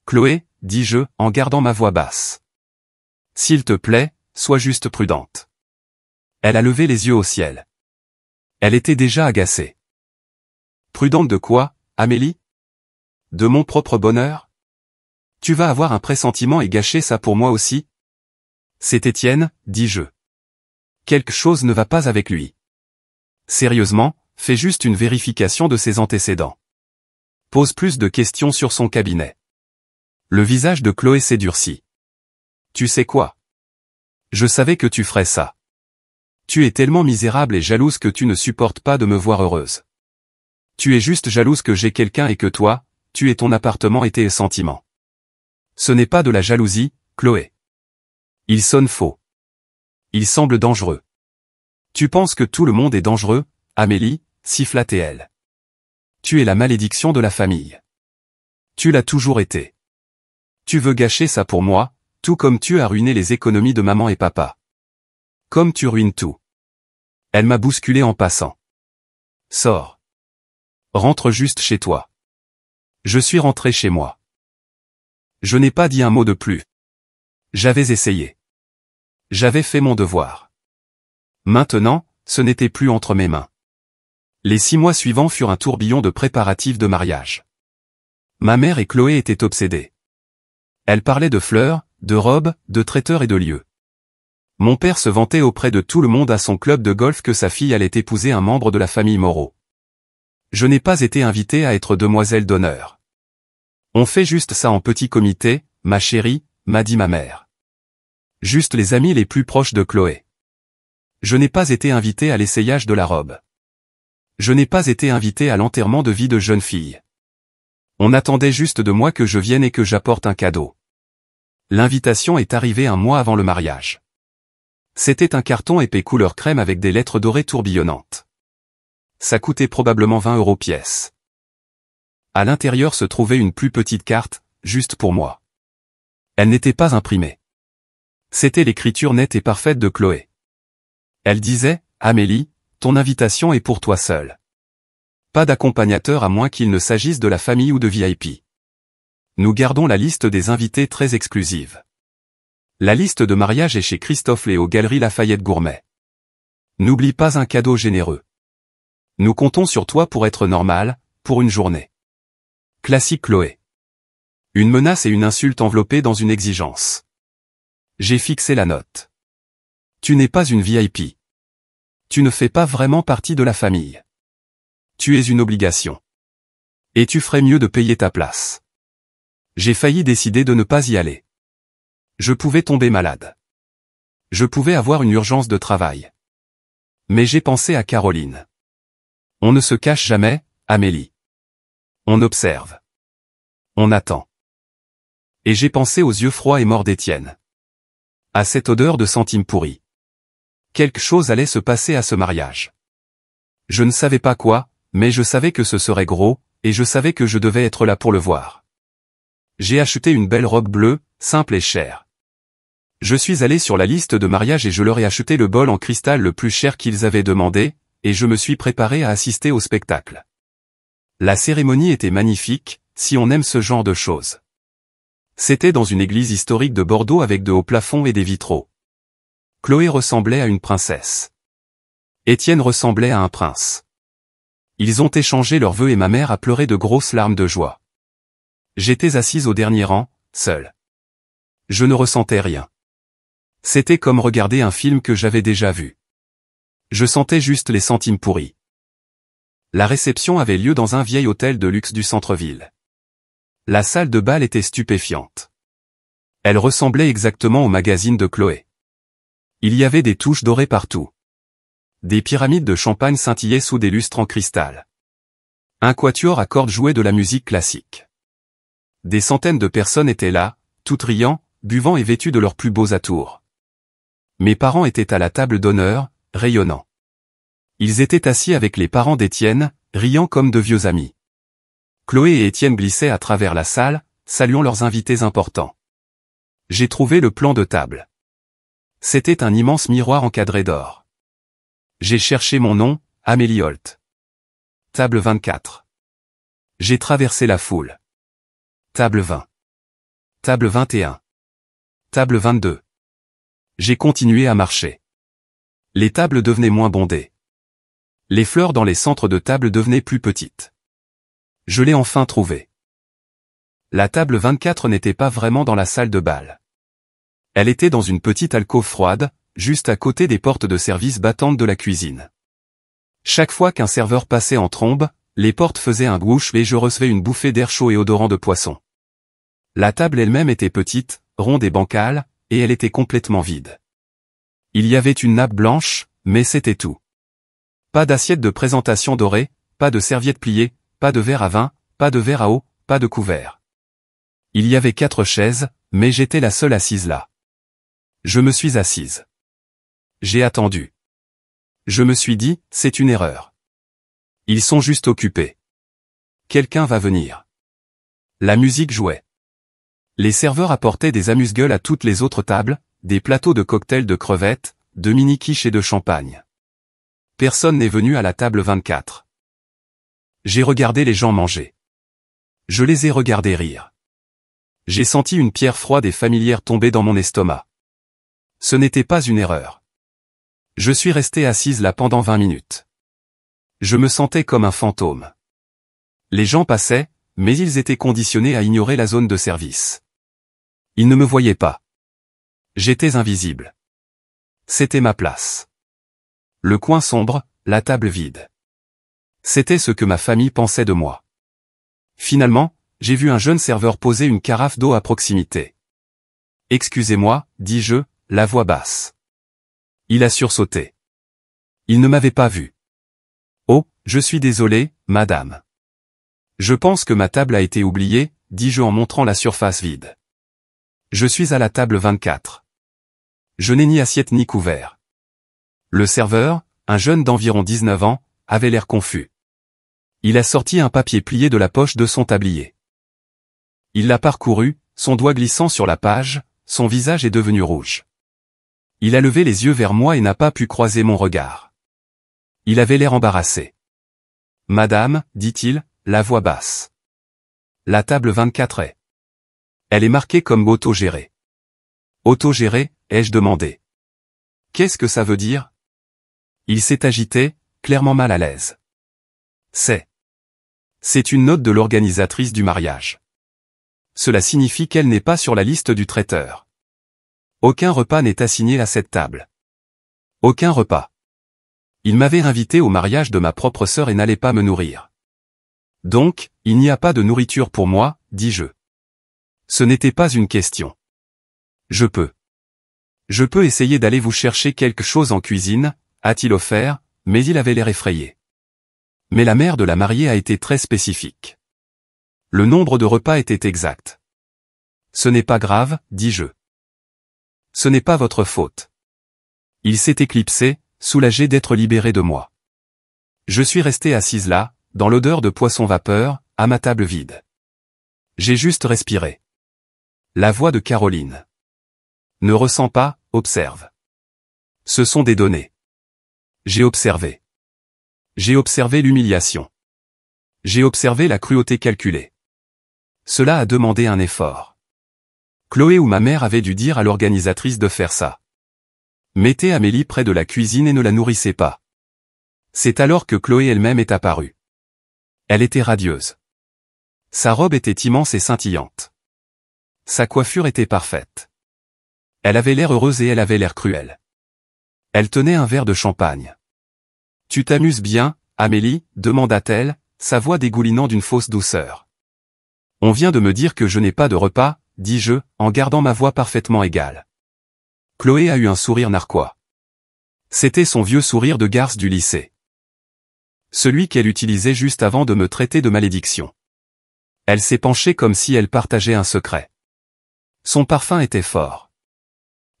Chloé, dis-je, en gardant ma voix basse. S'il te plaît, sois juste prudente. Elle a levé les yeux au ciel. Elle était déjà agacée. Prudente de quoi, Amélie? De mon propre bonheur? Tu vas avoir un pressentiment et gâcher ça pour moi aussi? C'est Étienne, dis-je. Quelque chose ne va pas avec lui. Sérieusement, fais juste une vérification de ses antécédents. Pose plus de questions sur son cabinet. Le visage de Chloé s'est durci. Tu sais quoi? Je savais que tu ferais ça. Tu es tellement misérable et jalouse que tu ne supportes pas de me voir heureuse. Tu es juste jalouse que j'ai quelqu'un et que toi, tu aies ton appartement et tes sentiments. Ce n'est pas de la jalousie, Chloé. Il sonne faux. Il semble dangereux. Tu penses que tout le monde est dangereux, Amélie, siffla-t-elle. Tu es la malédiction de la famille. Tu l'as toujours été. Tu veux gâcher ça pour moi, tout comme tu as ruiné les économies de maman et papa. Comme tu ruines tout. Elle m'a bousculé en passant. Sors. Rentre juste chez toi. Je suis rentré chez moi. Je n'ai pas dit un mot de plus. J'avais essayé. J'avais fait mon devoir. Maintenant, ce n'était plus entre mes mains. Les 6 mois suivants furent un tourbillon de préparatifs de mariage. Ma mère et Chloé étaient obsédées. Elles parlaient de fleurs, de robes, de traiteurs et de lieux. Mon père se vantait auprès de tout le monde à son club de golf que sa fille allait épouser un membre de la famille Moreau. Je n'ai pas été invité à être demoiselle d'honneur. On fait juste ça en petit comité, ma chérie, m'a dit ma mère. Juste les amis les plus proches de Chloé. Je n'ai pas été invité à l'essayage de la robe. Je n'ai pas été invité à l'enterrement de vie de jeune fille. On attendait juste de moi que je vienne et que j'apporte un cadeau. L'invitation est arrivée un mois avant le mariage. C'était un carton épais couleur crème avec des lettres dorées tourbillonnantes. Ça coûtait probablement 20 € pièce. À l'intérieur se trouvait une plus petite carte, juste pour moi. Elle n'était pas imprimée. C'était l'écriture nette et parfaite de Chloé. Elle disait, Amélie, ton invitation est pour toi seule. Pas d'accompagnateur à moins qu'il ne s'agisse de la famille ou de VIP. Nous gardons la liste des invités très exclusive. La liste de mariage est chez Christophe Léo Galerie Lafayette Gourmet. N'oublie pas un cadeau généreux. Nous comptons sur toi pour être normal, pour une journée. Classique Chloé. Une menace et une insulte enveloppées dans une exigence. J'ai fixé la note. Tu n'es pas une VIP. Tu ne fais pas vraiment partie de la famille. Tu es une obligation. Et tu ferais mieux de payer ta place. J'ai failli décider de ne pas y aller. Je pouvais tomber malade. Je pouvais avoir une urgence de travail. Mais j'ai pensé à Caroline. On ne se cache jamais, Amélie. On observe. On attend. Et j'ai pensé aux yeux froids et morts d'Étienne. À cette odeur de centimes pourris. Quelque chose allait se passer à ce mariage. Je ne savais pas quoi, mais je savais que ce serait gros, et je savais que je devais être là pour le voir. J'ai acheté une belle robe bleue, simple et chère. Je suis allé sur la liste de mariage et je leur ai acheté le bol en cristal le plus cher qu'ils avaient demandé, et je me suis préparé à assister au spectacle. La cérémonie était magnifique, si on aime ce genre de choses. C'était dans une église historique de Bordeaux avec de hauts plafonds et des vitraux. Chloé ressemblait à une princesse. Étienne ressemblait à un prince. Ils ont échangé leurs vœux et ma mère a pleuré de grosses larmes de joie. J'étais assise au dernier rang, seule. Je ne ressentais rien. C'était comme regarder un film que j'avais déjà vu. Je sentais juste les centimes pourris. La réception avait lieu dans un vieil hôtel de luxe du centre-ville. La salle de bal était stupéfiante. Elle ressemblait exactement au magazine de Chloé. Il y avait des touches dorées partout. Des pyramides de champagne scintillaient sous des lustres en cristal. Un quatuor à cordes jouait de la musique classique. Des centaines de personnes étaient là, toutes riant, buvant et vêtues de leurs plus beaux atours. Mes parents étaient à la table d'honneur, rayonnants. Ils étaient assis avec les parents d'Étienne, riant comme de vieux amis. Chloé et Étienne glissaient à travers la salle, saluant leurs invités importants. J'ai trouvé le plan de table. C'était un immense miroir encadré d'or. J'ai cherché mon nom, Amélie Holt. Table 24. J'ai traversé la foule. Table 20. Table 21. Table 22. J'ai continué à marcher. Les tables devenaient moins bondées. Les fleurs dans les centres de table devenaient plus petites. Je l'ai enfin trouvée. La table 24 n'était pas vraiment dans la salle de bal. Elle était dans une petite alcôve froide, juste à côté des portes de service battantes de la cuisine. Chaque fois qu'un serveur passait en trombe, les portes faisaient un gouche et je recevais une bouffée d'air chaud et odorant de poisson. La table elle-même était petite, ronde et bancale, et elle était complètement vide. Il y avait une nappe blanche, mais c'était tout. Pas d'assiette de présentation dorée, pas de serviette pliée, pas de verre à vin, pas de verre à eau, pas de couvert. Il y avait 4 chaises, mais j'étais la seule assise là. Je me suis assise. J'ai attendu. Je me suis dit, c'est une erreur. Ils sont juste occupés. Quelqu'un va venir. La musique jouait. Les serveurs apportaient des amuse-gueules à toutes les autres tables, des plateaux de cocktails de crevettes, de mini-quiches et de champagne. Personne n'est venu à la table 24. J'ai regardé les gens manger. Je les ai regardés rire. J'ai senti une pierre froide et familière tomber dans mon estomac. Ce n'était pas une erreur. Je suis restée assise là pendant 20 minutes. Je me sentais comme un fantôme. Les gens passaient, mais ils étaient conditionnés à ignorer la zone de service. Ils ne me voyaient pas. J'étais invisible. C'était ma place. Le coin sombre, la table vide. C'était ce que ma famille pensait de moi. Finalement, j'ai vu un jeune serveur poser une carafe d'eau à proximité. « Excusez-moi, dis-je, la voix basse. » Il a sursauté. Il ne m'avait pas vu. « Oh, je suis désolé, madame. » « Je pense que ma table a été oubliée, dis-je en montrant la surface vide. Je suis à la table 24. Je n'ai ni assiette ni couvert. Le serveur, un jeune d'environ 19 ans, avait l'air confus. Il a sorti un papier plié de la poche de son tablier. Il l'a parcouru, son doigt glissant sur la page, son visage est devenu rouge. Il a levé les yeux vers moi et n'a pas pu croiser mon regard. Il avait l'air embarrassé. « Madame, dit-il, la voix basse. La table 24 est. Elle est marquée comme autogérée. Autogérée, ai-je demandé. Qu'est-ce que ça veut dire? Il s'est agité, clairement mal à l'aise. C'est une note de l'organisatrice du mariage. Cela signifie qu'elle n'est pas sur la liste du traiteur. Aucun repas n'est assigné à cette table. Aucun repas. Il m'avait invité au mariage de ma propre sœur et n'allait pas me nourrir. Donc, il n'y a pas de nourriture pour moi, dis-je. Ce n'était pas une question. Je peux essayer d'aller vous chercher quelque chose en cuisine, a-t-il offert, mais il avait l'air effrayé. Mais la mère de la mariée a été très spécifique. Le nombre de repas était exact. Ce n'est pas grave, dis-je. Ce n'est pas votre faute. Il s'est éclipsé, soulagé d'être libéré de moi. Je suis resté assise là, dans l'odeur de poisson vapeur, à ma table vide. J'ai juste respiré. La voix de Caroline. Ne ressens pas, observe. Ce sont des données. J'ai observé. J'ai observé l'humiliation. J'ai observé la cruauté calculée. Cela a demandé un effort. Chloé ou ma mère avait dû dire à l'organisatrice de faire ça. Mettez Amélie près de la cuisine et ne la nourrissez pas. C'est alors que Chloé elle-même est apparue. Elle était radieuse. Sa robe était immense et scintillante. Sa coiffure était parfaite. Elle avait l'air heureuse et elle avait l'air cruelle. Elle tenait un verre de champagne. « Tu t'amuses bien, Amélie ?» demanda-t-elle, sa voix dégoulinant d'une fausse douceur. « On vient de me dire que je n'ai pas de repas, » dis-je, en gardant ma voix parfaitement égale. Chloé a eu un sourire narquois. C'était son vieux sourire de garce du lycée. Celui qu'elle utilisait juste avant de me traiter de malédiction. Elle s'est penchée comme si elle partageait un secret. Son parfum était fort.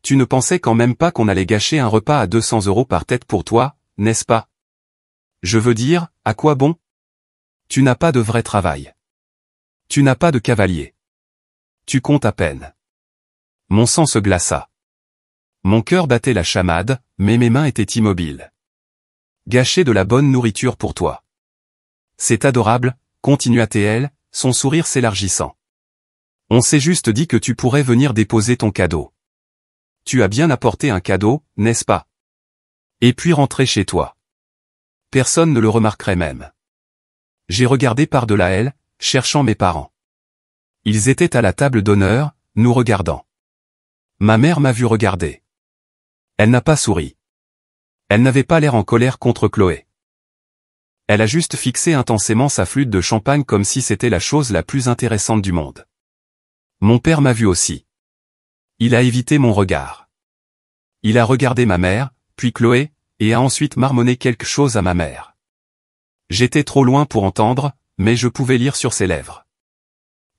Tu ne pensais quand même pas qu'on allait gâcher un repas à 200 € par tête pour toi, n'est-ce pas? Je veux dire, à quoi bon? Tu n'as pas de vrai travail. Tu n'as pas de cavalier. Tu comptes à peine. Mon sang se glaça. Mon cœur battait la chamade, mais mes mains étaient immobiles. Gâcher de la bonne nourriture pour toi. C'est adorable, continua-t-elle, son sourire s'élargissant. On s'est juste dit que tu pourrais venir déposer ton cadeau. Tu as bien apporté un cadeau, n'est-ce pas? Et puis rentrer chez toi. Personne ne le remarquerait même. J'ai regardé par-delà elle, cherchant mes parents. Ils étaient à la table d'honneur, nous regardant. Ma mère m'a vu regarder. Elle n'a pas souri. Elle n'avait pas l'air en colère contre Chloé. Elle a juste fixé intensément sa flûte de champagne comme si c'était la chose la plus intéressante du monde. Mon père m'a vu aussi. Il a évité mon regard. Il a regardé ma mère, puis Chloé, et a ensuite marmonné quelque chose à ma mère. J'étais trop loin pour entendre, mais je pouvais lire sur ses lèvres.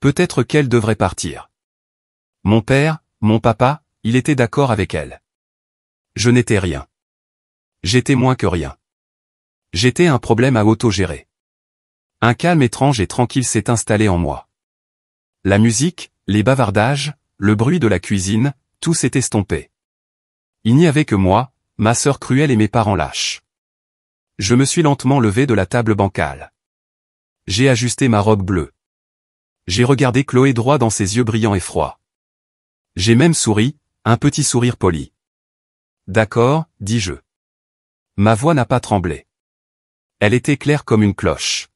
Peut-être qu'elle devrait partir. Mon père, mon papa, il était d'accord avec elle. Je n'étais rien. J'étais moins que rien. J'étais un problème à autogérer. Un calme étrange et tranquille s'est installé en moi. La musique, les bavardages, le bruit de la cuisine, tout s'est estompé. Il n'y avait que moi, ma sœur cruelle et mes parents lâches. Je me suis lentement levé de la table bancale. J'ai ajusté ma robe bleue. J'ai regardé Chloé droit dans ses yeux brillants et froids. J'ai même souri, un petit sourire poli. D'accord, dis-je. Ma voix n'a pas tremblé. Elle était claire comme une cloche.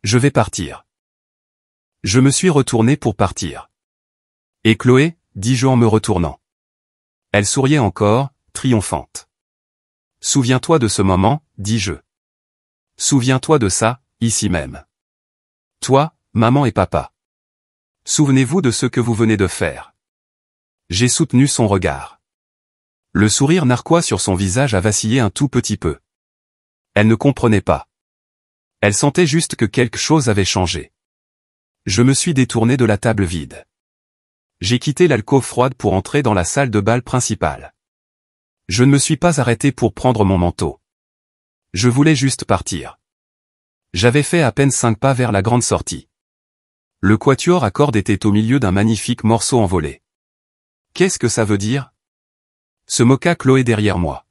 Je vais partir. Je me suis retourné pour partir. Et Chloé, dis-je en me retournant. Elle souriait encore, triomphante. Souviens-toi de ce moment, dis-je. Souviens-toi de ça, ici même. Toi, maman et papa. Souvenez-vous de ce que vous venez de faire. J'ai soutenu son regard. Le sourire narquois sur son visage a vacillé un tout petit peu. Elle ne comprenait pas. Elle sentait juste que quelque chose avait changé. Je me suis détourné de la table vide. J'ai quitté l'alcôve froide pour entrer dans la salle de bal principale. Je ne me suis pas arrêté pour prendre mon manteau. Je voulais juste partir. J'avais fait à peine 5 pas vers la grande sortie. Le quatuor à cordes était au milieu d'un magnifique morceau envolé. Qu'est-ce que ça veut dire? Se moqua Chloé derrière moi.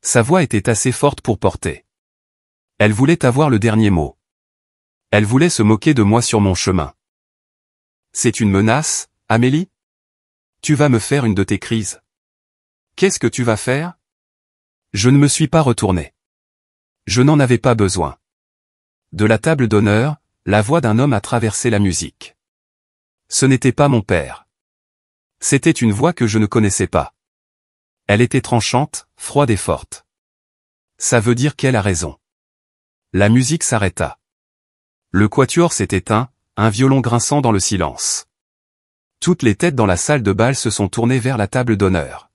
Sa voix était assez forte pour porter. Elle voulait avoir le dernier mot. Elle voulait se moquer de moi sur mon chemin. C'est une menace, Amélie? Tu vas me faire une de tes crises. Qu'est-ce que tu vas faire? Je ne me suis pas retourné. Je n'en avais pas besoin. De la table d'honneur, la voix d'un homme a traversé la musique. Ce n'était pas mon père. C'était une voix que je ne connaissais pas. Elle était tranchante, froide et forte. Ça veut dire qu'elle a raison. La musique s'arrêta. Le quatuor s'est éteint, un violon grinçant dans le silence. Toutes les têtes dans la salle de bal se sont tournées vers la table d'honneur.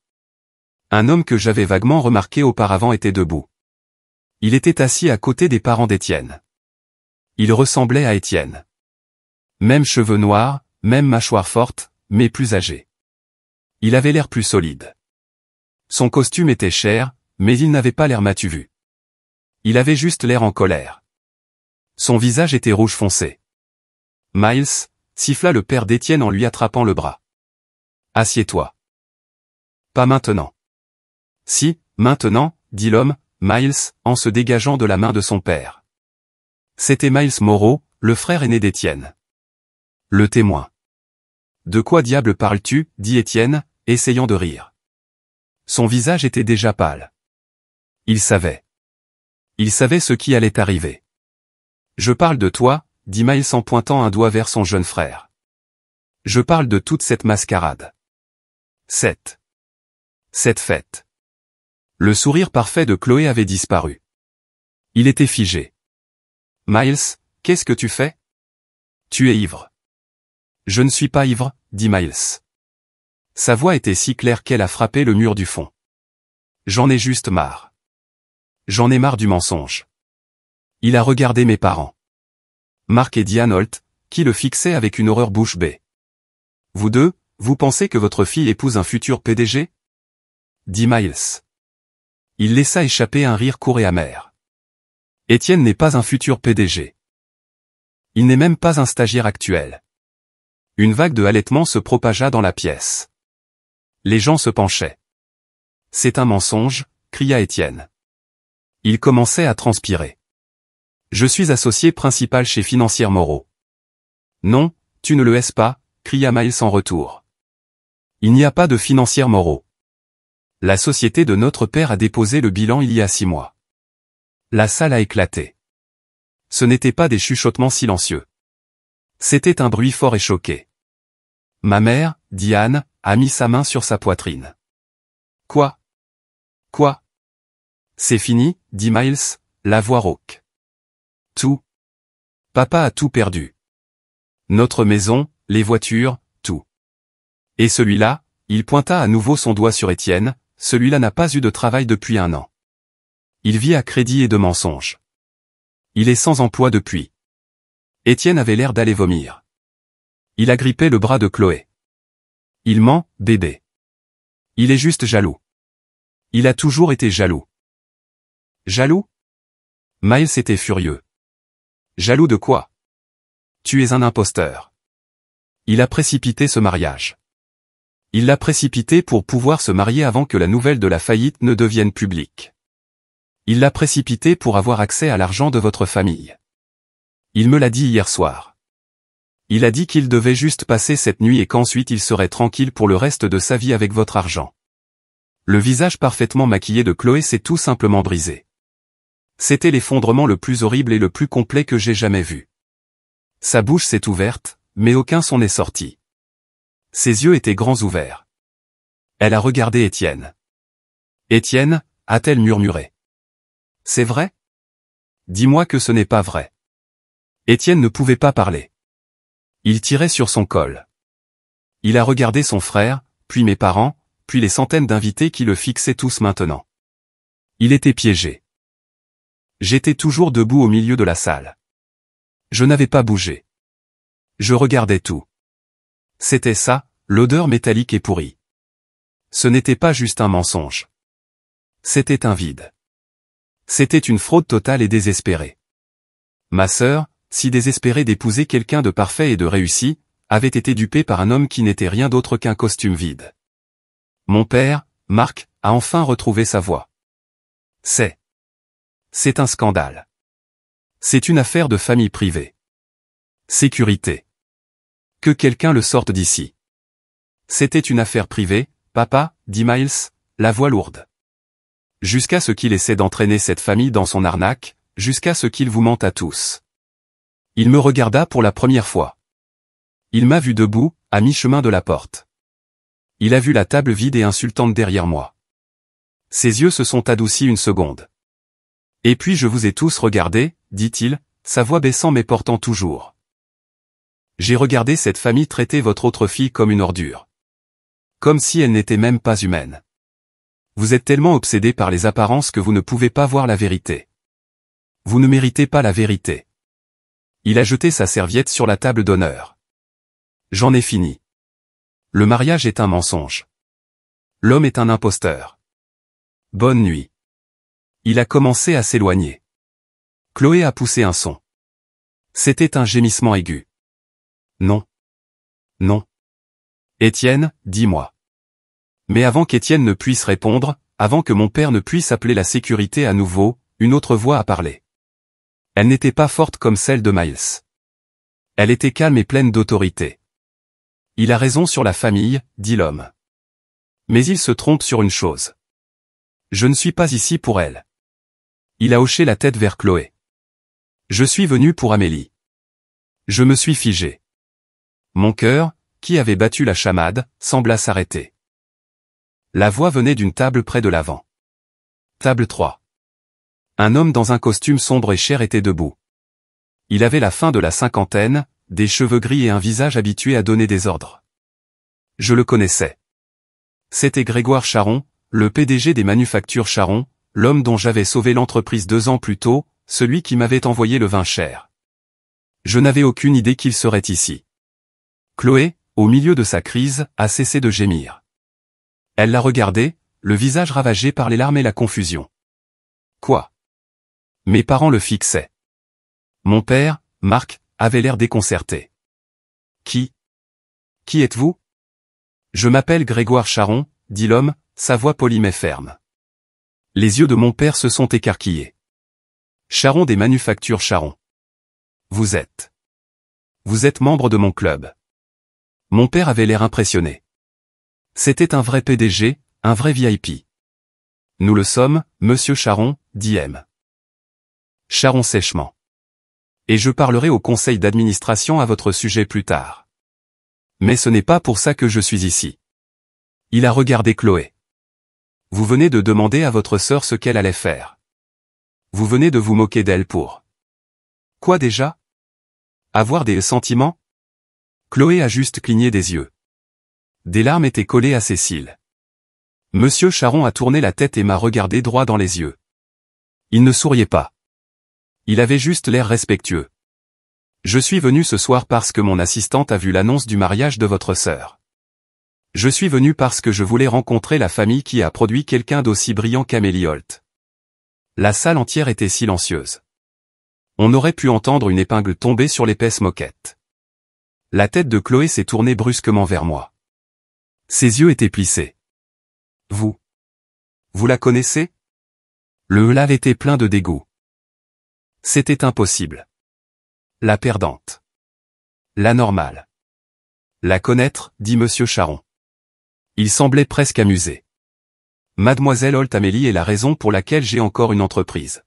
Un homme que j'avais vaguement remarqué auparavant était debout. Il était assis à côté des parents d'Étienne. Il ressemblait à Étienne. Même cheveux noirs, même mâchoire forte, mais plus âgé. Il avait l'air plus solide. Son costume était cher, mais il n'avait pas l'air m'as-tu vu. Il avait juste l'air en colère. Son visage était rouge foncé. Miles, siffla le père d'Étienne en lui attrapant le bras. Assieds-toi. Pas maintenant. Si, maintenant, dit l'homme, Miles, en se dégageant de la main de son père. C'était Miles Moreau, le frère aîné d'Étienne. Le témoin. De quoi diable parles-tu, dit Étienne, essayant de rire. Son visage était déjà pâle. Il savait. Il savait ce qui allait arriver. Je parle de toi, dit Miles en pointant un doigt vers son jeune frère. Je parle de toute cette mascarade. Cette fête. Le sourire parfait de Chloé avait disparu. Il était figé. Miles, qu'est-ce que tu fais? Tu es ivre. Je ne suis pas ivre, dit Miles. Sa voix était si claire qu'elle a frappé le mur du fond. J'en ai juste marre. J'en ai marre du mensonge. Il a regardé mes parents. Mark et Diane Holt, qui le fixaient avec une horreur bouche bée. Vous deux, vous pensez que votre fille épouse un futur PDG? Dit Miles. Il laissa échapper un rire court et amer. Étienne n'est pas un futur PDG. Il n'est même pas un stagiaire actuel. Une vague de halètement se propagea dans la pièce. Les gens se penchaient. C'est un mensonge, cria Étienne. Il commençait à transpirer. Je suis associé principal chez Financière Moreau. Non, tu ne le es pas, cria Miles en retour. Il n'y a pas de Financière Moreau. La société de notre père a déposé le bilan il y a 6 mois. La salle a éclaté. Ce n'étaient pas des chuchotements silencieux. C'était un bruit fort et choqué. Ma mère, Diane, a mis sa main sur sa poitrine. Quoi? Quoi? C'est fini, dit Miles, la voix rauque. Tout. Papa a tout perdu. Notre maison, les voitures, tout. Et celui-là, il pointa à nouveau son doigt sur Étienne, celui-là n'a pas eu de travail depuis 1 an. Il vit à crédit et de mensonges. Il est sans emploi depuis. Étienne avait l'air d'aller vomir. Il agrippait le bras de Chloé. Il ment, bébé. Il est juste jaloux. Il a toujours été jaloux. Jaloux? Miles était furieux. Jaloux de quoi? Tu es un imposteur. Il a précipité ce mariage. Il l'a précipité pour pouvoir se marier avant que la nouvelle de la faillite ne devienne publique. Il l'a précipité pour avoir accès à l'argent de votre famille. Il me l'a dit hier soir. Il a dit qu'il devait juste passer cette nuit et qu'ensuite il serait tranquille pour le reste de sa vie avec votre argent. Le visage parfaitement maquillé de Chloé s'est tout simplement brisé. C'était l'effondrement le plus horrible et le plus complet que j'ai jamais vu. Sa bouche s'est ouverte, mais aucun son n'est sorti. Ses yeux étaient grands ouverts. Elle a regardé Étienne. Étienne, a-t-elle murmuré. C'est vrai? Dis-moi que ce n'est pas vrai. Étienne ne pouvait pas parler. Il tirait sur son col. Il a regardé son frère, puis mes parents, puis les centaines d'invités qui le fixaient tous maintenant. Il était piégé. J'étais toujours debout au milieu de la salle. Je n'avais pas bougé. Je regardais tout. C'était ça, l'odeur métallique et pourrie. Ce n'était pas juste un mensonge. C'était un vide. C'était une fraude totale et désespérée. Ma sœur, si désespérée d'épouser quelqu'un de parfait et de réussi, avait été dupée par un homme qui n'était rien d'autre qu'un costume vide. Mon père, Mark, a enfin retrouvé sa voix. C'est un scandale. C'est une affaire de famille privée. Sécurité. Que quelqu'un le sorte d'ici. C'était une affaire privée, papa, dit Miles, la voix lourde. Jusqu'à ce qu'il essaie d'entraîner cette famille dans son arnaque, jusqu'à ce qu'il vous mente à tous. Il me regarda pour la première fois. Il m'a vu debout, à mi-chemin de la porte. Il a vu la table vide et insultante derrière moi. Ses yeux se sont adoucis une seconde. Et puis je vous ai tous regardés, dit-il, sa voix baissant mais portant toujours. J'ai regardé cette famille traiter votre autre fille comme une ordure. Comme si elle n'était même pas humaine. Vous êtes tellement obsédé par les apparences que vous ne pouvez pas voir la vérité. Vous ne méritez pas la vérité. Il a jeté sa serviette sur la table d'honneur. J'en ai fini. Le mariage est un mensonge. L'homme est un imposteur. Bonne nuit. Il a commencé à s'éloigner. Chloé a poussé un son. C'était un gémissement aigu. Non. Non. Étienne, dis-moi. Mais avant qu'Étienne ne puisse répondre, avant que mon père ne puisse appeler la sécurité à nouveau, une autre voix a parlé. Elle n'était pas forte comme celle de Miles. Elle était calme et pleine d'autorité. Il a raison sur la famille, dit l'homme. Mais il se trompe sur une chose. Je ne suis pas ici pour elle. Il a hoché la tête vers Chloé. Je suis venu pour Amélie. Je me suis figé. Mon cœur, qui avait battu la chamade, sembla s'arrêter. La voix venait d'une table près de l'avant. Table 3. Un homme dans un costume sombre et cher était debout. Il avait la fin de la cinquantaine, des cheveux gris et un visage habitué à donner des ordres. Je le connaissais. C'était Grégoire Charon, le PDG des manufactures Charon, l'homme dont j'avais sauvé l'entreprise 2 ans plus tôt, celui qui m'avait envoyé le vin cher. Je n'avais aucune idée qu'il serait ici. Chloé, au milieu de sa crise, a cessé de gémir. Elle l'a regardé, le visage ravagé par les larmes et la confusion. Quoi? Mes parents le fixaient. Mon père, Marc, avait l'air déconcerté. Qui êtes-vous? Je m'appelle Grégoire Charon, dit l'homme, sa voix polie mais ferme. Les yeux de mon père se sont écarquillés. Charon des manufactures Charon. Vous êtes membre de mon club. Mon père avait l'air impressionné. C'était un vrai PDG, un vrai VIP. Nous le sommes, monsieur Charon, dit M. Charon sèchement. Et je parlerai au conseil d'administration à votre sujet plus tard. Mais ce n'est pas pour ça que je suis ici. Il a regardé Chloé. Vous venez de demander à votre sœur ce qu'elle allait faire. Vous venez de vous moquer d'elle pour... Quoi déjà? Avoir des sentiments? Chloé a juste cligné des yeux. Des larmes étaient collées à ses cils. Monsieur Charon a tourné la tête et m'a regardé droit dans les yeux. Il ne souriait pas. Il avait juste l'air respectueux. Je suis venu ce soir parce que mon assistante a vu l'annonce du mariage de votre sœur. Je suis venu parce que je voulais rencontrer la famille qui a produit quelqu'un d'aussi brillant qu'Amélie Holt. La salle entière était silencieuse. On aurait pu entendre une épingle tomber sur l'épaisse moquette. La tête de Chloé s'est tournée brusquement vers moi. Ses yeux étaient plissés. Vous la connaissez? Le lave était plein de dégoût. C'était impossible. La perdante. La normale. La connaître, dit monsieur Charon. Il semblait presque amusé. Mademoiselle Holt Amélie est la raison pour laquelle j'ai encore une entreprise.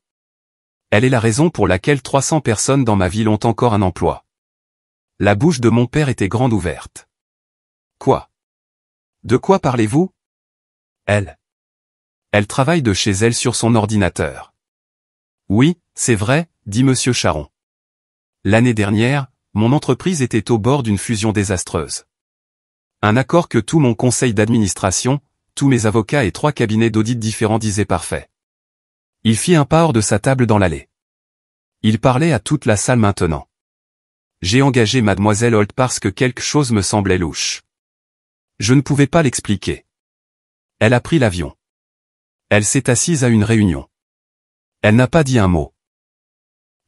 Elle est la raison pour laquelle 300 personnes dans ma ville ont encore un emploi. La bouche de mon père était grande ouverte. Quoi? De quoi parlez-vous? Elle travaille de chez elle sur son ordinateur. Oui, c'est vrai, dit monsieur Charon. L'année dernière, mon entreprise était au bord d'une fusion désastreuse. Un accord que tout mon conseil d'administration, tous mes avocats et 3 cabinets d'audit différents disaient parfait. Il fit un pas hors de sa table dans l'allée. Il parlait à toute la salle maintenant. J'ai engagé mademoiselle Holt parce que quelque chose me semblait louche. Je ne pouvais pas l'expliquer. Elle a pris l'avion. Elle s'est assise à une réunion. Elle n'a pas dit un mot.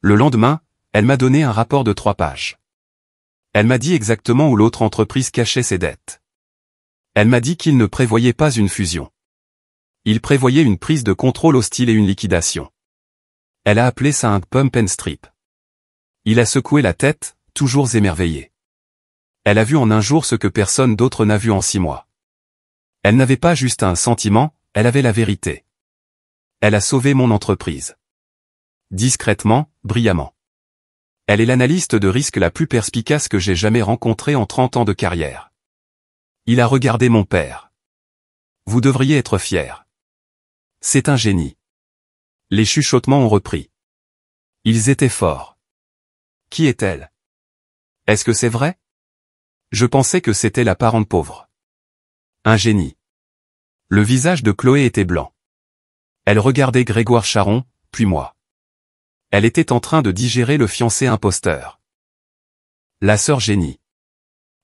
Le lendemain, elle m'a donné un rapport de 3 pages. Elle m'a dit exactement où l'autre entreprise cachait ses dettes. Elle m'a dit qu'il ne prévoyait pas une fusion. Il prévoyait une prise de contrôle hostile et une liquidation. Elle a appelé ça un pump and strip. Il a secoué la tête, toujours émerveillé. Elle a vu en un jour ce que personne d'autre n'a vu en 6 mois. Elle n'avait pas juste un sentiment, elle avait la vérité. Elle a sauvé mon entreprise. Discrètement, brillamment. Elle est l'analyste de risque la plus perspicace que j'ai jamais rencontrée en 30 ans de carrière. Il a regardé mon père. Vous devriez être fier. C'est un génie. Les chuchotements ont repris. Ils étaient forts. Qui est-elle? Est-ce que c'est vrai? Je pensais que c'était la parente pauvre. Un génie. Le visage de Chloé était blanc. Elle regardait Grégoire Charon, puis moi. Elle était en train de digérer le fiancé imposteur. La sœur génie.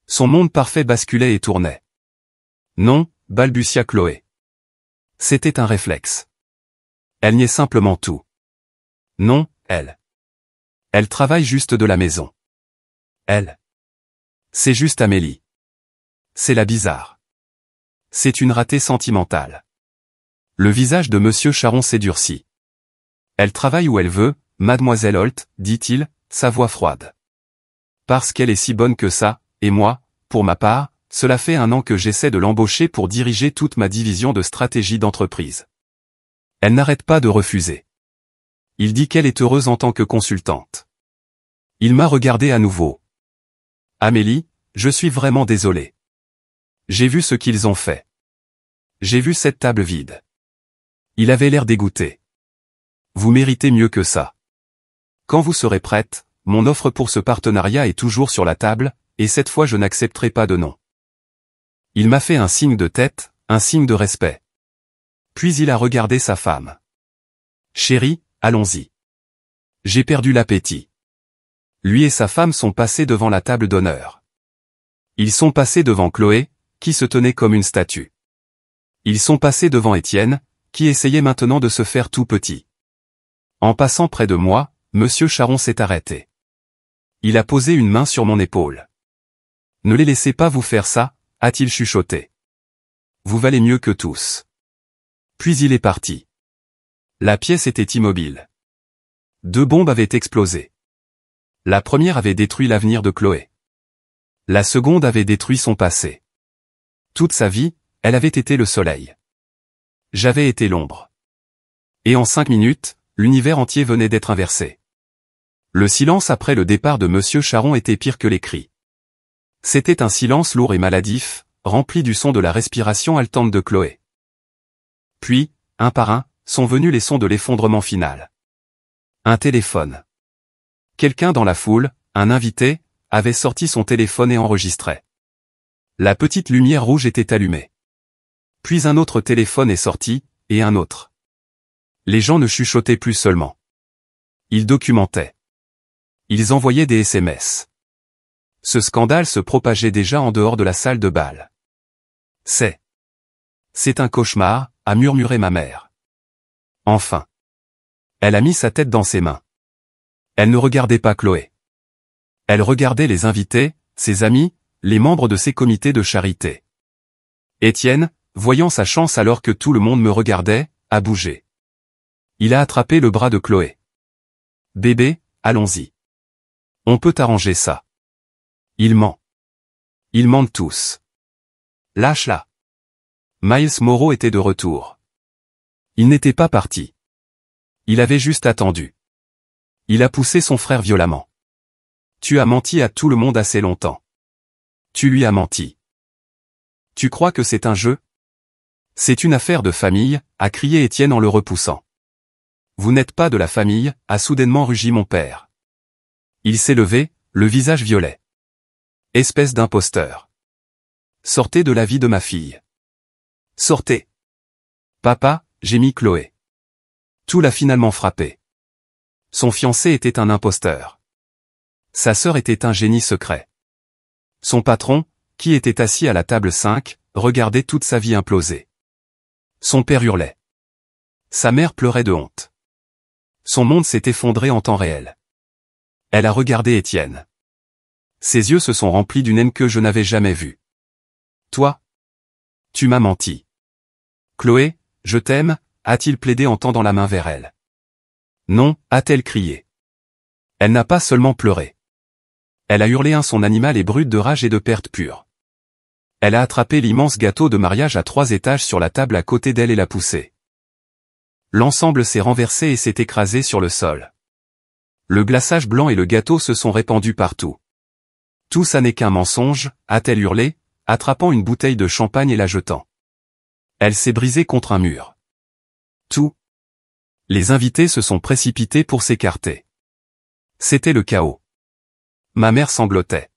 Son monde parfait basculait et tournait. Non, balbutia Chloé. C'était un réflexe. Elle niait simplement tout. Non, elle. Elle travaille juste de la maison. Elle. C'est juste Amélie. C'est la bizarre. C'est une ratée sentimentale. Le visage de Monsieur Charon s'édurcit. Elle travaille où elle veut, mademoiselle Holt, dit-il, sa voix froide. Parce qu'elle est si bonne que ça, et moi, pour ma part, cela fait 1 an que j'essaie de l'embaucher pour diriger toute ma division de stratégie d'entreprise. Elle n'arrête pas de refuser. Il dit qu'elle est heureuse en tant que consultante. Il m'a regardé à nouveau. Amélie, je suis vraiment désolé. J'ai vu ce qu'ils ont fait. J'ai vu cette table vide. Il avait l'air dégoûté. Vous méritez mieux que ça. Quand vous serez prête, mon offre pour ce partenariat est toujours sur la table, et cette fois je n'accepterai pas de non. Il m'a fait un signe de tête, un signe de respect. Puis il a regardé sa femme. Chérie, allons-y. J'ai perdu l'appétit. Lui et sa femme sont passés devant la table d'honneur. Ils sont passés devant Chloé, qui se tenait comme une statue. Ils sont passés devant Étienne, qui essayait maintenant de se faire tout petit. En passant près de moi, Monsieur Charon s'est arrêté. Il a posé une main sur mon épaule. Ne les laissez pas vous faire ça, a-t-il chuchoté. Vous valez mieux que tous. Puis il est parti. La pièce était immobile. 2 bombes avaient explosé. La première avait détruit l'avenir de Chloé. La seconde avait détruit son passé. Toute sa vie, elle avait été le soleil. J'avais été l'ombre. Et en 5 minutes, l'univers entier venait d'être inversé. Le silence après le départ de Monsieur Charon était pire que les cris. C'était un silence lourd et maladif, rempli du son de la respiration haletante de Chloé. Puis, un par un, sont venus les sons de l'effondrement final. Un téléphone. Quelqu'un dans la foule, un invité, avait sorti son téléphone et enregistrait. La petite lumière rouge était allumée. Puis un autre téléphone est sorti, et un autre. Les gens ne chuchotaient plus seulement. Ils documentaient. Ils envoyaient des SMS. Ce scandale se propageait déjà en dehors de la salle de bal. C'est un cauchemar, a murmuré ma mère. Enfin. Elle a mis sa tête dans ses mains. Elle ne regardait pas Chloé. Elle regardait les invités, ses amis, les membres de ses comités de charité. Étienne, voyant sa chance alors que tout le monde me regardait, a bougé. Il a attrapé le bras de Chloé. Bébé, allons-y. On peut arranger ça. Il ment. Ils mentent tous. Lâche-la. Miles Moreau était de retour. Il n'était pas parti. Il avait juste attendu. Il a poussé son frère violemment. Tu as menti à tout le monde assez longtemps. Tu lui as menti. Tu crois que c'est un jeu? C'est une affaire de famille, a crié Étienne en le repoussant. Vous n'êtes pas de la famille, a soudainement rugi mon père. Il s'est levé, le visage violet. Espèce d'imposteur. Sortez de la vie de ma fille. Sortez. Papa, gémit Chloé. Tout l'a finalement frappé. Son fiancé était un imposteur. Sa sœur était un génie secret. Son patron, qui était assis à la table 5, regardait toute sa vie imploser. Son père hurlait. Sa mère pleurait de honte. Son monde s'est effondré en temps réel. Elle a regardé Étienne. Ses yeux se sont remplis d'une haine que je n'avais jamais vue. Toi? Tu m'as menti. Chloé, je t'aime, a-t-il plaidé en tendant la main vers elle. Non, a-t-elle crié. Elle n'a pas seulement pleuré. Elle a hurlé son animal est brute de rage et de perte pure. Elle a attrapé l'immense gâteau de mariage à 3 étages sur la table à côté d'elle et l'a poussé. L'ensemble s'est renversé et s'est écrasé sur le sol. Le glaçage blanc et le gâteau se sont répandus partout. Tout ça n'est qu'un mensonge, a-t-elle hurlé, attrapant une bouteille de champagne et la jetant. Elle s'est brisée contre un mur. Tout. Les invités se sont précipités pour s'écarter. C'était le chaos. Ma mère sanglotait.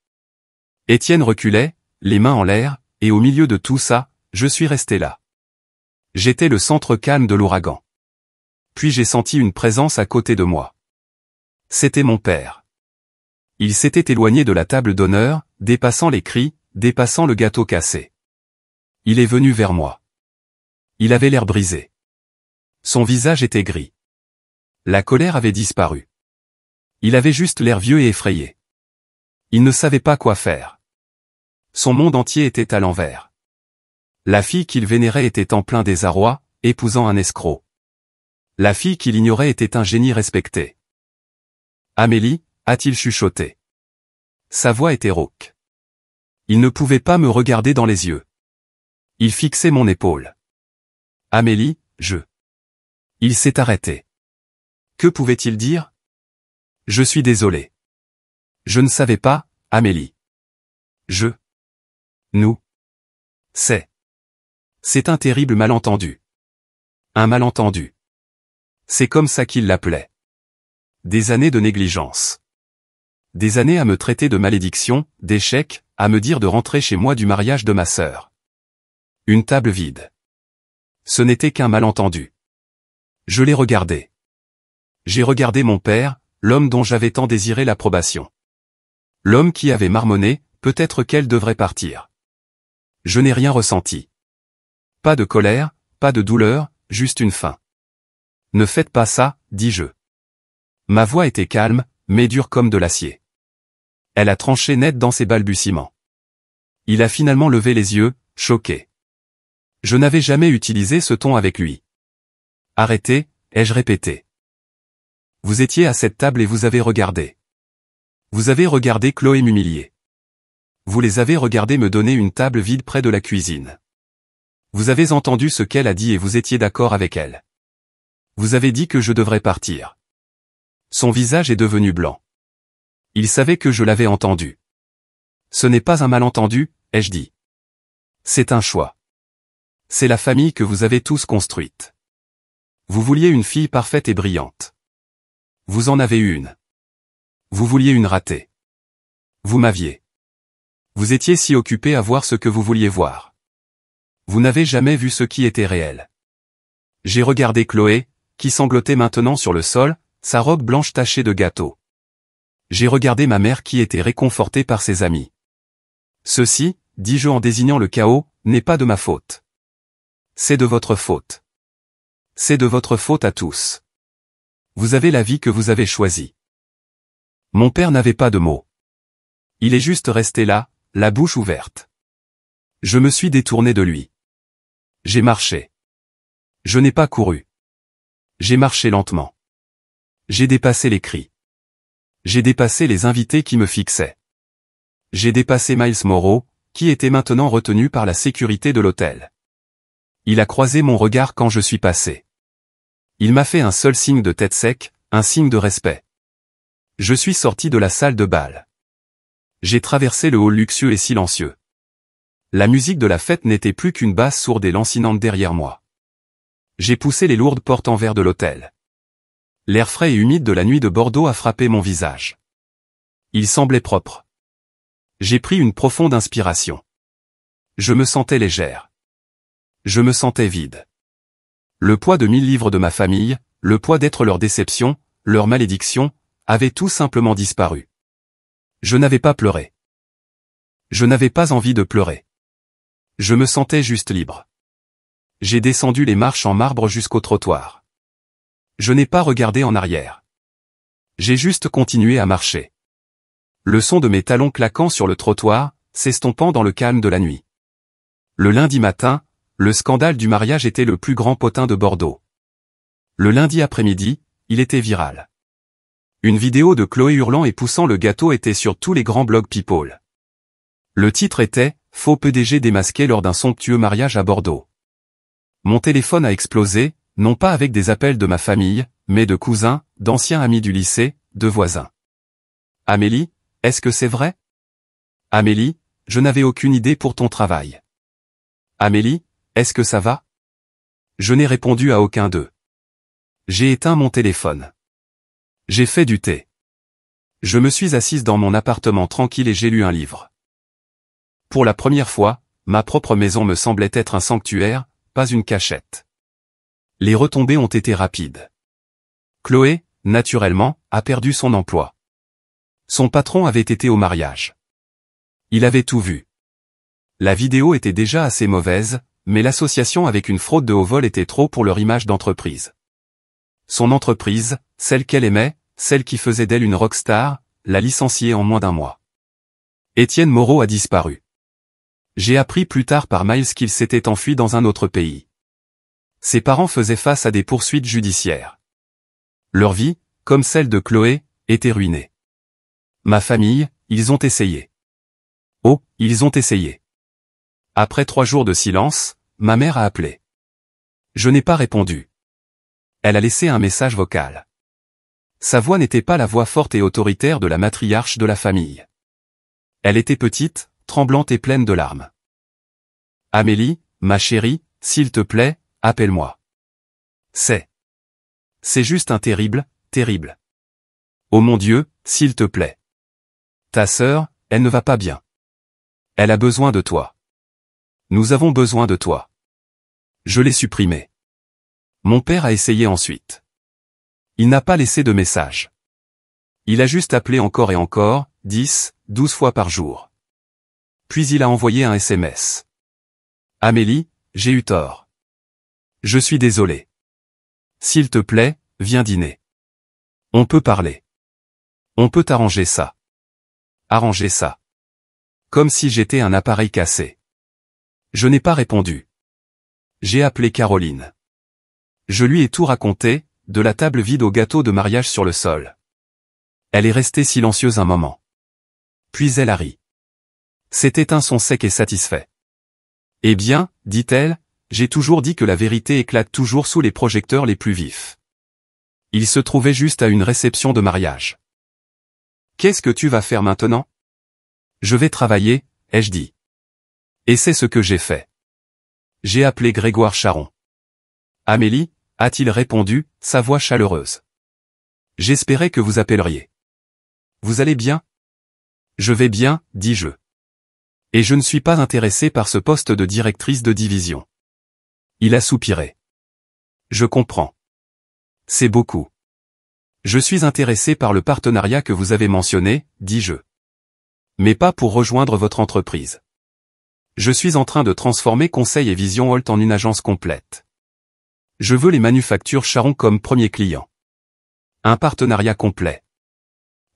Étienne reculait, les mains en l'air, et au milieu de tout ça, je suis resté là. J'étais le centre calme de l'ouragan. Puis j'ai senti une présence à côté de moi. C'était mon père. Il s'était éloigné de la table d'honneur, dépassant les cris, dépassant le gâteau cassé. Il est venu vers moi. Il avait l'air brisé. Son visage était gris. La colère avait disparu. Il avait juste l'air vieux et effrayé. Il ne savait pas quoi faire. Son monde entier était à l'envers. La fille qu'il vénérait était en plein désarroi, épousant un escroc. La fille qu'il ignorait était un génie respecté. Amélie, a-t-il chuchoté. Sa voix était rauque. Il ne pouvait pas me regarder dans les yeux. Il fixait mon épaule. Amélie, Il s'est arrêté. Que pouvait-il dire? Je suis désolé. Je ne savais pas, Amélie. Nous. C'est un terrible malentendu. Un malentendu. C'est comme ça qu'il l'appelait. Des années de négligence. Des années à me traiter de malédiction, d'échec, à me dire de rentrer chez moi du mariage de ma sœur. Une table vide. Ce n'était qu'un malentendu. Je l'ai regardé. J'ai regardé mon père, l'homme dont j'avais tant désiré l'approbation. L'homme qui avait marmonné, peut-être qu'elle devrait partir. Je n'ai rien ressenti. Pas de colère, pas de douleur, juste une faim. Ne faites pas ça, dis-je. Ma voix était calme, mais dure comme de l'acier. Elle a tranché net dans ses balbutiements. Il a finalement levé les yeux, choqué. Je n'avais jamais utilisé ce ton avec lui. Arrêtez, ai-je répété. Vous étiez à cette table et vous avez regardé. Vous avez regardé Chloé m'humilier. Vous les avez regardés me donner une table vide près de la cuisine. Vous avez entendu ce qu'elle a dit et vous étiez d'accord avec elle. Vous avez dit que je devrais partir. Son visage est devenu blanc. Il savait que je l'avais entendu. Ce n'est pas un malentendu, ai-je dit. C'est un choix. C'est la famille que vous avez tous construite. Vous vouliez une fille parfaite et brillante. Vous en avez eu une. Vous vouliez une ratée. Vous m'aviez. Vous étiez si occupé à voir ce que vous vouliez voir. Vous n'avez jamais vu ce qui était réel. J'ai regardé Chloé, qui sanglotait maintenant sur le sol, sa robe blanche tachée de gâteau. J'ai regardé ma mère qui était réconfortée par ses amis. Ceci, dis-je en désignant le chaos, n'est pas de ma faute. C'est de votre faute. C'est de votre faute à tous. Vous avez la vie que vous avez choisie. Mon père n'avait pas de mots. Il est juste resté là, la bouche ouverte. Je me suis détourné de lui. J'ai marché. Je n'ai pas couru. J'ai marché lentement. J'ai dépassé les cris. J'ai dépassé les invités qui me fixaient. J'ai dépassé Miles Moreau, qui était maintenant retenu par la sécurité de l'hôtel. Il a croisé mon regard quand je suis passé. Il m'a fait un seul signe de tête sec, un signe de respect. Je suis sorti de la salle de bal. J'ai traversé le hall luxueux et silencieux. La musique de la fête n'était plus qu'une basse sourde et lancinante derrière moi. J'ai poussé les lourdes portes en verre de l'hôtel. L'air frais et humide de la nuit de Bordeaux a frappé mon visage. Il semblait propre. J'ai pris une profonde inspiration. Je me sentais légère. Je me sentais vide. Le poids de 1000 livres de ma famille, le poids d'être leur déception, leur malédiction, avait tout simplement disparu. Je n'avais pas pleuré. Je n'avais pas envie de pleurer. Je me sentais juste libre. J'ai descendu les marches en marbre jusqu'au trottoir. Je n'ai pas regardé en arrière. J'ai juste continué à marcher. Le son de mes talons claquant sur le trottoir, s'estompant dans le calme de la nuit. Le lundi matin, le scandale du mariage était le plus grand potin de Bordeaux. Le lundi après-midi, il était viral. Une vidéo de Chloé hurlant et poussant le gâteau était sur tous les grands blogs People. Le titre était « Faux PDG démasqué lors d'un somptueux mariage à Bordeaux ». Mon téléphone a explosé, non pas avec des appels de ma famille, mais de cousins, d'anciens amis du lycée, de voisins. « Amélie, est-ce que c'est vrai ? Amélie, je n'avais aucune idée pour ton travail. Amélie, est-ce que ça va ? Je n'ai répondu à aucun d'eux. J'ai éteint mon téléphone. J'ai fait du thé. Je me suis assise dans mon appartement tranquille et j'ai lu un livre. Pour la première fois, ma propre maison me semblait être un sanctuaire, pas une cachette. Les retombées ont été rapides. Chloé, naturellement, a perdu son emploi. Son patron avait été au mariage. Il avait tout vu. La vidéo était déjà assez mauvaise, mais l'association avec une fraude de haut vol était trop pour leur image d'entreprise. Son entreprise, celle qu'elle aimait, celle qui faisait d'elle une rockstar, l'a licenciée en moins d'un mois. Étienne Moreau a disparu. J'ai appris plus tard par Miles qu'il s'était enfui dans un autre pays. Ses parents faisaient face à des poursuites judiciaires. Leur vie, comme celle de Chloé, était ruinée. Ma famille, ils ont essayé. Oh, ils ont essayé. Après 3 jours de silence, ma mère a appelé. Je n'ai pas répondu. Elle a laissé un message vocal. Sa voix n'était pas la voix forte et autoritaire de la matriarche de la famille. Elle était petite, tremblante et pleine de larmes. Amélie, ma chérie, s'il te plaît, appelle-moi. C'est juste un terrible, terrible. Oh mon Dieu, s'il te plaît. Ta sœur, elle ne va pas bien. Elle a besoin de toi. Nous avons besoin de toi. Je l'ai supprimé. Mon père a essayé ensuite. Il n'a pas laissé de message. Il a juste appelé encore et encore, 10, 12 fois par jour. Puis il a envoyé un SMS. Amélie, j'ai eu tort. Je suis désolé. S'il te plaît, viens dîner. On peut parler. On peut arranger ça. Arranger ça. Comme si j'étais un appareil cassé. Je n'ai pas répondu. J'ai appelé Caroline. Je lui ai tout raconté, de la table vide au gâteau de mariage sur le sol. Elle est restée silencieuse un moment. Puis elle a ri. C'était un son sec et satisfait. Eh bien, dit-elle, j'ai toujours dit que la vérité éclate toujours sous les projecteurs les plus vifs. Il se trouvait juste à une réception de mariage. Qu'est-ce que tu vas faire maintenant? Je vais travailler, ai-je dit. Et c'est ce que j'ai fait. J'ai appelé Grégoire Charon. Amélie, a-t-il répondu, sa voix chaleureuse. J'espérais que vous appelleriez. Vous allez bien? Je vais bien, dis-je. Et je ne suis pas intéressé par ce poste de directrice de division. Il a soupiré. Je comprends. C'est beaucoup. Je suis intéressé par le partenariat que vous avez mentionné, dis-je. Mais pas pour rejoindre votre entreprise. Je suis en train de transformer Conseil et Vision Holt en une agence complète. Je veux les manufactures Charon comme premier client. Un partenariat complet.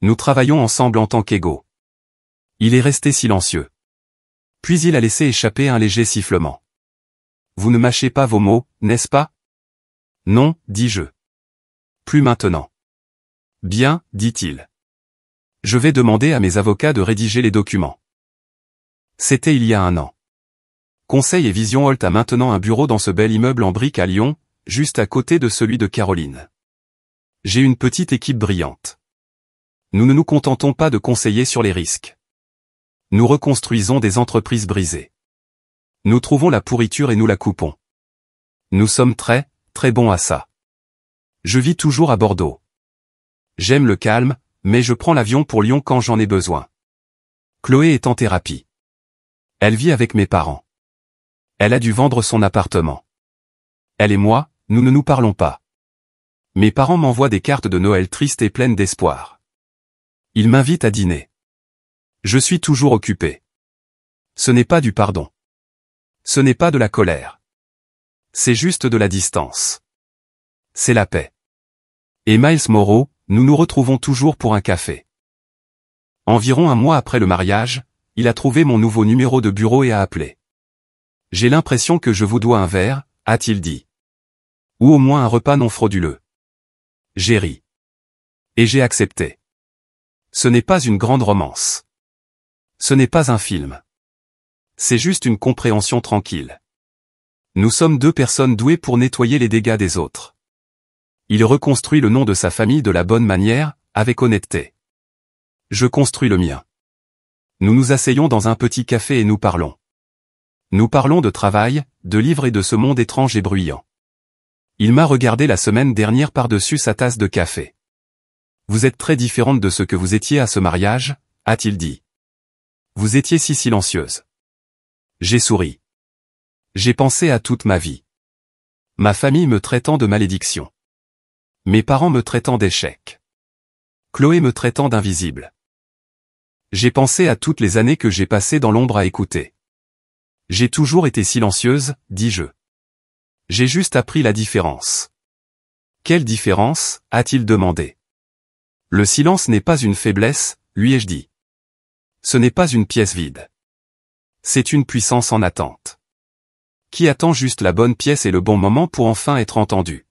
Nous travaillons ensemble en tant qu'égaux. Il est resté silencieux. Puis il a laissé échapper un léger sifflement. Vous ne mâchez pas vos mots, n'est-ce pas? Non, dis-je. Plus maintenant. Bien, dit-il. Je vais demander à mes avocats de rédiger les documents. C'était il y a 1 an. Conseil et Vision Holt a maintenant un bureau dans ce bel immeuble en briques à Lyon, juste à côté de celui de Caroline. J'ai une petite équipe brillante. Nous ne nous contentons pas de conseiller sur les risques. Nous reconstruisons des entreprises brisées. Nous trouvons la pourriture et nous la coupons. Nous sommes très, très bons à ça. Je vis toujours à Bordeaux. J'aime le calme, mais je prends l'avion pour Lyon quand j'en ai besoin. Chloé est en thérapie. Elle vit avec mes parents. Elle a dû vendre son appartement. Elle et moi, nous ne nous parlons pas. Mes parents m'envoient des cartes de Noël tristes et pleines d'espoir. Ils m'invitent à dîner. Je suis toujours occupé. Ce n'est pas du pardon. Ce n'est pas de la colère. C'est juste de la distance. C'est la paix. Et Miles Moreau, nous nous retrouvons toujours pour un café. Environ 1 mois après le mariage, il a trouvé mon nouveau numéro de bureau et a appelé. J'ai l'impression que je vous dois un verre, a-t-il dit. Ou au moins un repas non frauduleux. J'ai ri. Et j'ai accepté. Ce n'est pas une grande romance. Ce n'est pas un film. C'est juste une compréhension tranquille. Nous sommes 2 personnes douées pour nettoyer les dégâts des autres. Il reconstruit le nom de sa famille de la bonne manière, avec honnêteté. Je construis le mien. Nous nous asseyons dans un petit café et nous parlons. Nous parlons de travail, de livres et de ce monde étrange et bruyant. Il m'a regardé la semaine dernière par-dessus sa tasse de café. Vous êtes très différente de ce que vous étiez à ce mariage, a-t-il dit. Vous étiez si silencieuse. J'ai souri. J'ai pensé à toute ma vie. Ma famille me traitant de malédiction. Mes parents me traitant d'échec. Chloé me traitant d'invisible. J'ai pensé à toutes les années que j'ai passées dans l'ombre à écouter. J'ai toujours été silencieuse, dis-je. J'ai juste appris la différence. Quelle différence, a-t-il demandé. Le silence n'est pas une faiblesse, lui ai-je dit. Ce n'est pas une pièce vide. C'est une puissance en attente. Qui attend juste la bonne pièce et le bon moment pour enfin être entendu.